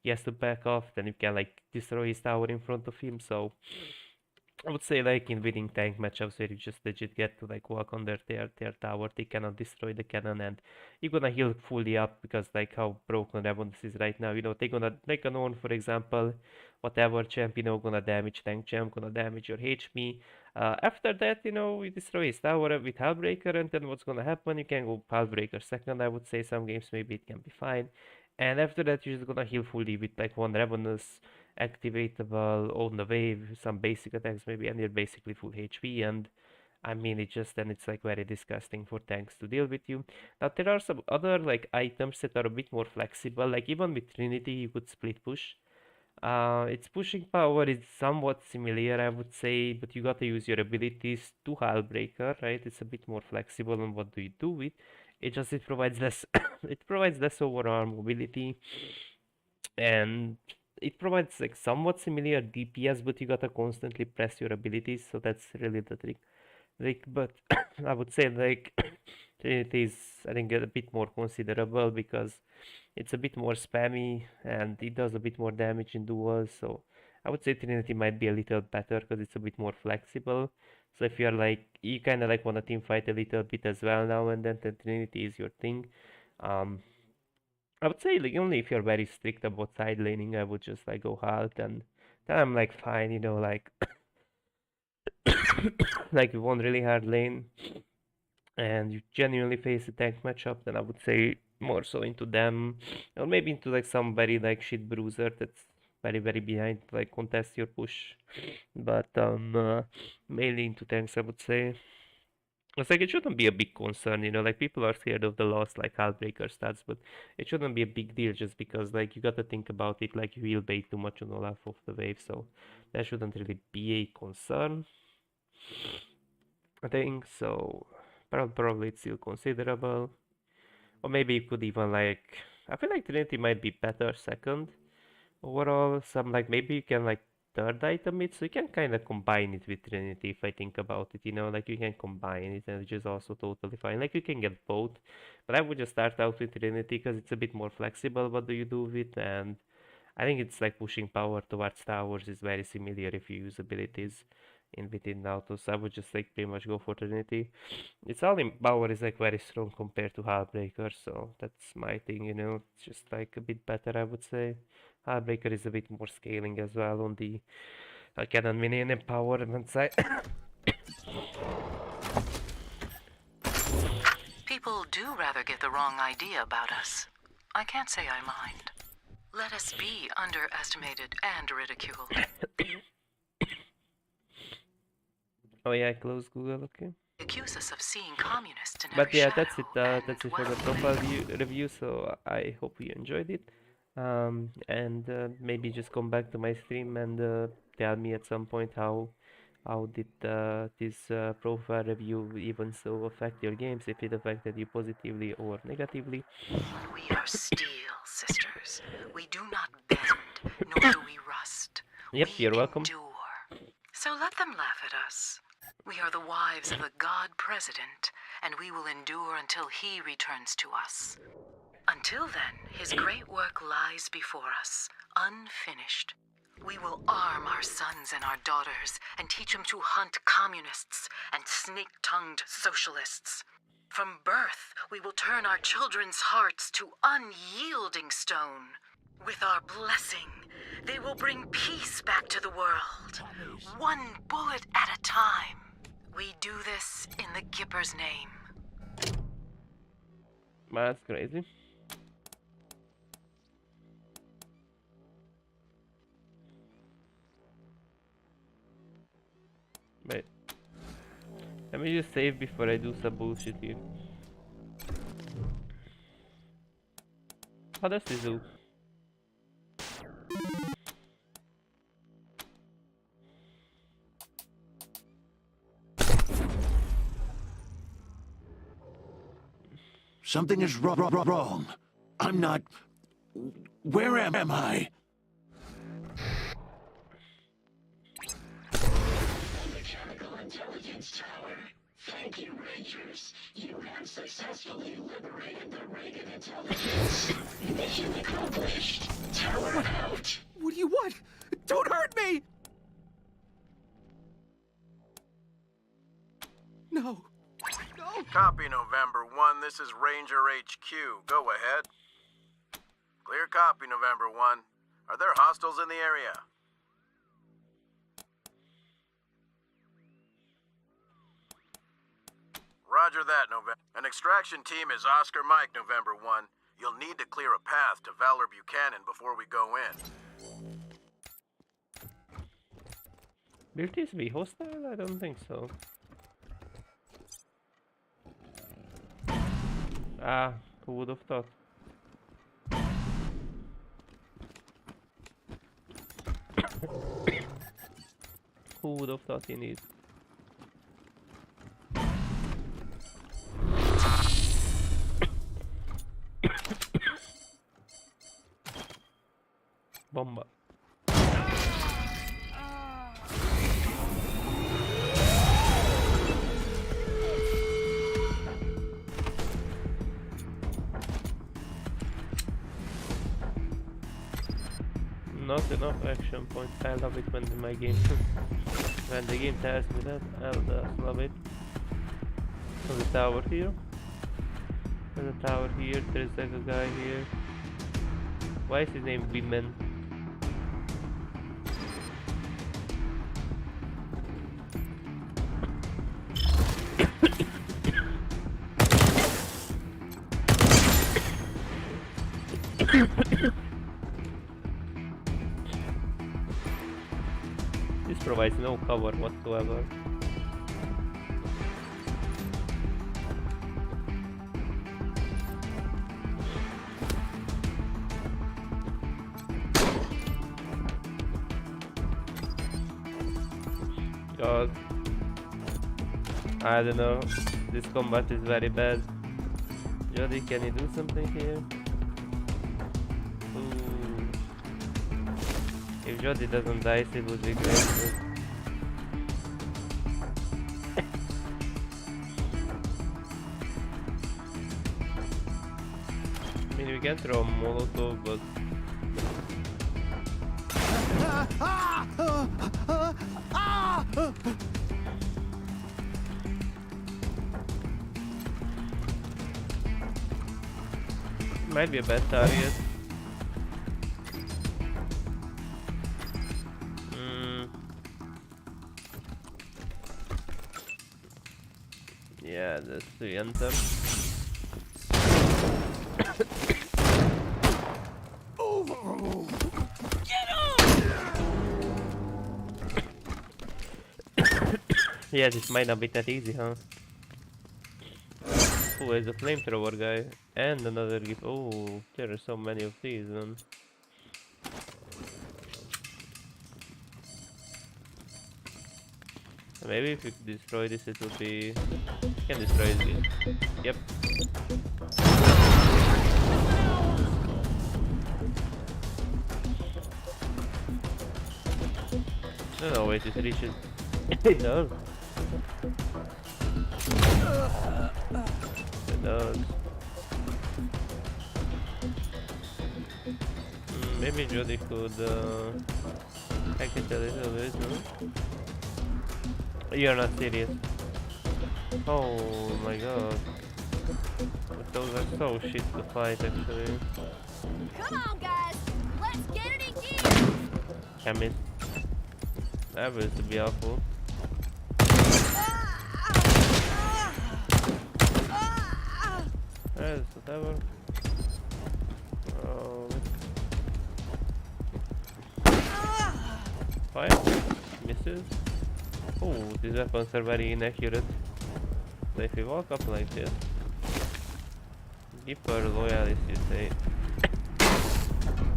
he has to back off, then you can like destroy his tower in front of him. So I would say like in winning tank matchups where you just legit get to like walk on their tower, they cannot destroy the cannon and you're gonna heal fully up because like how broken Ravens is right now. You know, they're gonna like an on for example, whatever champ, you know, gonna damage tank champ, gonna damage your HP. After that, you know, you destroy his tower with Hullbreaker and then what's gonna happen? You can go Hullbreaker second, I would say some games maybe it can be fine. And after that you're just gonna heal fully with like one Ravenous activatable on the wave, some basic attacks maybe, and you're basically full HP. And I mean, it just then it's like very disgusting for tanks to deal with you. Now there are some other like items that are a bit more flexible. Like even with Trinity, you could split push. Its pushing power is somewhat similar, I would say, but you gotta use your abilities to Hullbreaker, right? It's a bit more flexible on what do you do with. It provides less it provides less overall mobility and it provides like somewhat similar DPS, but you gotta constantly press your abilities, so that's really the trick. Like, but I would say like Trinity is I think a bit more considerable because it's a bit more spammy and it does a bit more damage in duels. So I would say Trinity might be a little better because it's a bit more flexible. So if you're like you kind of like want to team fight a little bit as well now and then Trinity is your thing. Um, I would say like only if you're very strict about side laning, I would just like go halt and then I'm like fine, you know, like like you want really hard lane and you genuinely face a tank matchup, then I would say more so into them or maybe into like somebody like shit bruiser that's very behind like contest your push. But mainly into tanks I would say. It's like it shouldn't be a big concern, you know, like people are scared of the loss like Heartbreaker stats, but it shouldn't be a big deal just because like you gotta think about it like you will bait too much on Olaf of the wave, so that shouldn't really be a concern. I think so. Probably it's still considerable. Or maybe you could even like I feel like Trinity might be better second overall. Some like maybe you can like third item it, so you can kind of combine it with Trinity if I think about it, you know, like you can combine it and which is also totally fine. Like you can get both, but I would just start out with Trinity because it's a bit more flexible. What do you do with and I think it's like pushing power towards towers is very similar if you use abilities in within autos. So I would just like pretty much go for Trinity. Its all in power is like very strong compared to Heartbreaker, so that's my thing, you know. It's just like a bit better, I would say. Heartbreaker is a bit more scaling as well on the cannon minion empowerment side. People do rather get the wrong idea about us. I can't say I mind. Let us be underestimated and ridiculed. Oh yeah, close Google, okay. Accuse us of seeing communists in But every yeah, shadow. that's it for the profile review. So I hope you enjoyed it. And maybe just come back to my stream and tell me at some point how did this profile review even so affect your games, if it affected you positively or negatively. We are steel, sisters. We do not bend, nor do we rust. Yep, you're welcome. Endure. So let them laugh at us. We are the wives of the God President, and we will endure until he returns to us. Until then, his great work lies before us, unfinished. We will arm our sons and our daughters and teach them to hunt communists and snake-tongued socialists. From birth, we will turn our children's hearts to unyielding stone. With our blessing, they will bring peace back to the world. One bullet at a time. We do this in the Gipper's name. That's crazy. Wait. Let me just save before I do some bullshit here. How does this do? Something is wrong. I'm not... Where am I? Mechanical Intelligence Tower. Thank you, Rangers. You have successfully liberated the Reagan Intelligence. Mission accomplished. Tower out. What do you want? Don't hurt me! No. No. Copy November 1, this is Ranger HQ. Go ahead. Clear copy November 1. Are there hostiles in the area? Roger that, November. An extraction team is Oscar Mike, November 1. You'll need to clear a path to Valor Buchanan before we go in. Will this be hostile? I don't think so. Ah, who would have thought? Who would have thought indeed? Bomba. Not enough action points. I love it when my game when the game tells me that. I just love it. There's a tower here. There's a tower here. There's like a guy here. Why is his name Women? This provides no cover whatsoever. God, I don't know. This combat is very bad. Jody, can you do something here? Ooh. If Jody doesn't die, it would be great. I mean, we can throw a Molotov, but might be a bad target. Yeah, that's the enter. Yeah, this might not be that easy, huh? Oh, there's a flamethrower guy and another gift. Oh, there are so many of these, man. Maybe if we destroy this, it will be. Can destroy it. Yep. No, wait, it reaches. It does. It does. Maybe Jody could hack it a little bit, no? You're not serious. Oh my god. But those are so shit to fight, actually. Come on, guys. Chemist. That was to be awful. Yes, whatever. Oh. Fire. Misses. Oh, these weapons are very inaccurate. So if you walk up like this, Gipper loyalis, you say.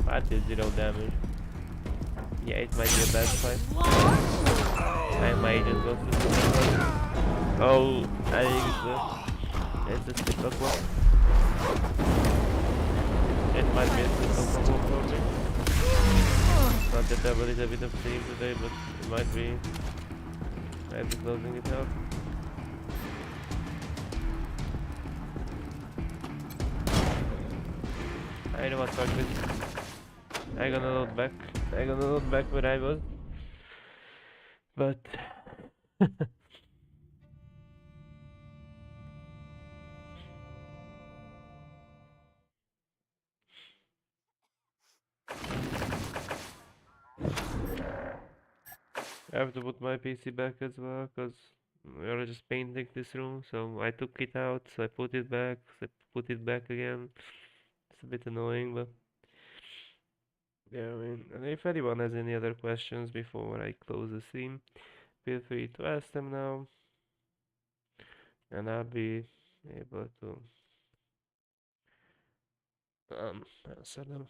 That did 0 damage. Yeah, it might be a bad fight. I might just go to the Oh, I think it's a typical one. It might be a typical combo for me. Not that I have a little bit of steam today, but it might be closing it out. I know what fuck this. I'm gonna load back. I'm gonna load back where I was. But I have to put my PC back as well, because we are just painting this room, so I took it out, so I put it back, so I put it back again. It's a bit annoying, but yeah, I mean, and if anyone has any other questions before I close the stream, feel free to ask them now, and I'll be able to answer them.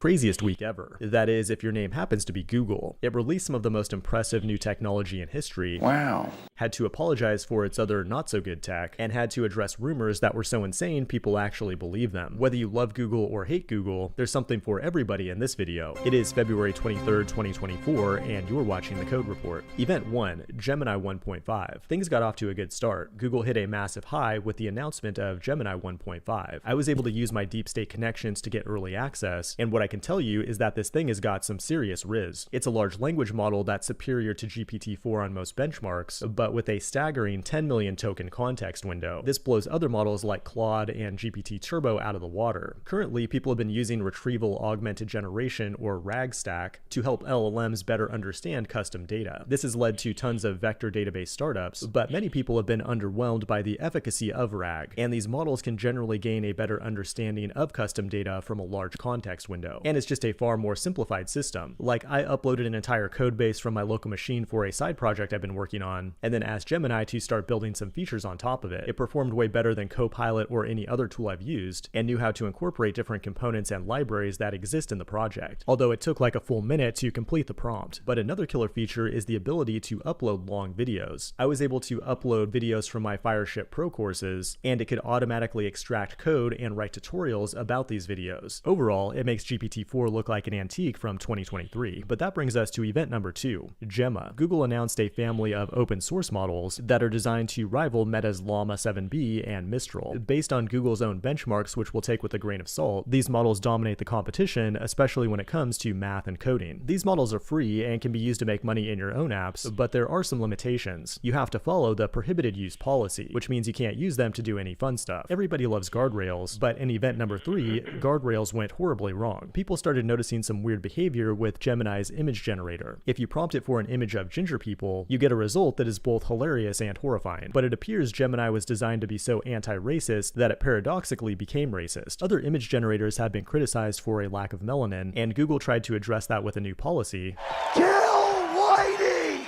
Craziest week ever. That is, if your name happens to be Google. It released some of the most impressive new technology in history. Wow. Had to apologize for its other not so good tech, and had to address rumors that were so insane people actually believe them. Whether you love Google or hate Google, there's something for everybody in this video. It is February 23rd, 2024, and you're watching the Code Report. Event 1, Gemini 1.5. Things got off to a good start. Google hit a massive high with the announcement of Gemini 1.5. I was able to use my deep state connections to get early access, and what I can tell you is that this thing has got some serious riz. It's a large language model that's superior to GPT-4 on most benchmarks, but with a staggering 10 million token context window. This blows other models like Claude and GPT Turbo out of the water. Currently, people have been using retrieval augmented generation, or RAG stack, to help LLMs better understand custom data. This has led to tons of vector database startups, but many people have been underwhelmed by the efficacy of RAG, and these models can generally gain a better understanding of custom data from a large context window. And it's just a far more simplified system. Like, I uploaded an entire code base from my local machine for a side project I've been working on, and then asked Gemini to start building some features on top of it. It performed way better than Copilot or any other tool I've used, and knew how to incorporate different components and libraries that exist in the project, although it took like a full minute to complete the prompt. But another killer feature is the ability to upload long videos. I was able to upload videos from my Fireship Pro courses, and it could automatically extract code and write tutorials about these videos. Overall, it makes GPT-4 look like an antique from 2023. But that brings us to event number 2, Gemma. Google announced a family of open source models that are designed to rival Meta's Llama 7B and Mistral. Based on Google's own benchmarks, which we'll take with a grain of salt, these models dominate the competition, especially when it comes to math and coding. These models are free and can be used to make money in your own apps, but there are some limitations. You have to follow the prohibited use policy, which means you can't use them to do any fun stuff. Everybody loves guardrails, but in event number 3, guardrails went horribly wrong. People started noticing some weird behavior with Gemini's image generator. If you prompt it for an image of ginger people, you get a result that is both hilarious and horrifying. But it appears Gemini was designed to be so anti-racist that it paradoxically became racist. Other image generators have been criticized for a lack of melanin, and Google tried to address that with a new policy. Kill Whitey!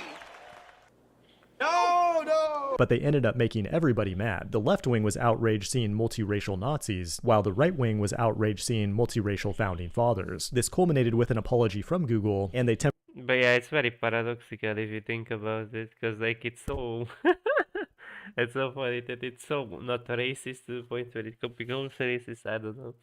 No! But they ended up making everybody mad. The left wing was outraged seeing multiracial Nazis, while the right wing was outraged seeing multiracial founding fathers. This culminated with an apology from Google, and they But yeah, it's very paradoxical if you think about it, because like it's so it's so funny that it's so not racist to the point where it becomes racist. I don't know.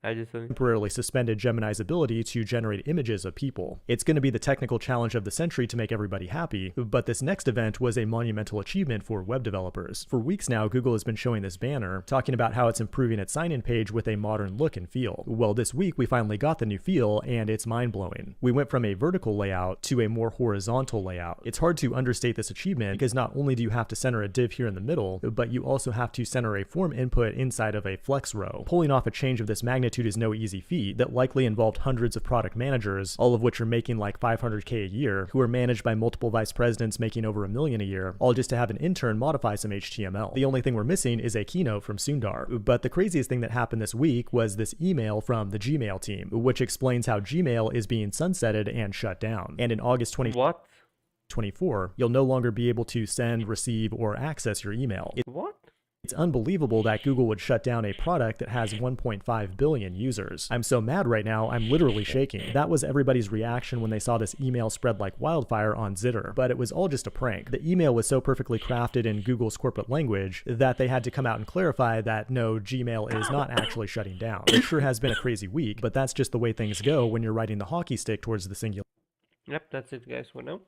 I just temporarily suspended Gemini's ability to generate images of people. It's going to be the technical challenge of the century to make everybody happy, but this next event was a monumental achievement for web developers. For weeks now, Google has been showing this banner, talking about how it's improving its sign-in page with a modern look and feel. Well, this week we finally got the new feel, and it's mind-blowing. We went from a vertical layout to a more horizontal layout. It's hard to understate this achievement because not only do you have to center a div here in the middle, but you also have to center a form input inside of a flex row. Pulling off a change of this magnitude is no easy feat that likely involved hundreds of product managers, all of which are making like $500K a year, who are managed by multiple vice presidents making over $1 million a year, all just to have an intern modify some HTML. The only thing we're missing is a keynote from Sundar. But the craziest thing that happened this week was this email from the Gmail team, which explains how Gmail is being sunsetted and shut down. And in August 2024, you'll no longer be able to send, receive, or access your email. It's unbelievable that Google would shut down a product that has 1.5 billion users. I'm so mad right now, I'm literally shaking. That was everybody's reaction when they saw this email spread like wildfire on Zitter, but it was all just a prank. The email was so perfectly crafted in Google's corporate language that they had to come out and clarify that no, Gmail is not actually shutting down. It sure has been a crazy week, but that's just the way things go when you're riding the hockey stick towards the singular. Yep, that's it guys for now.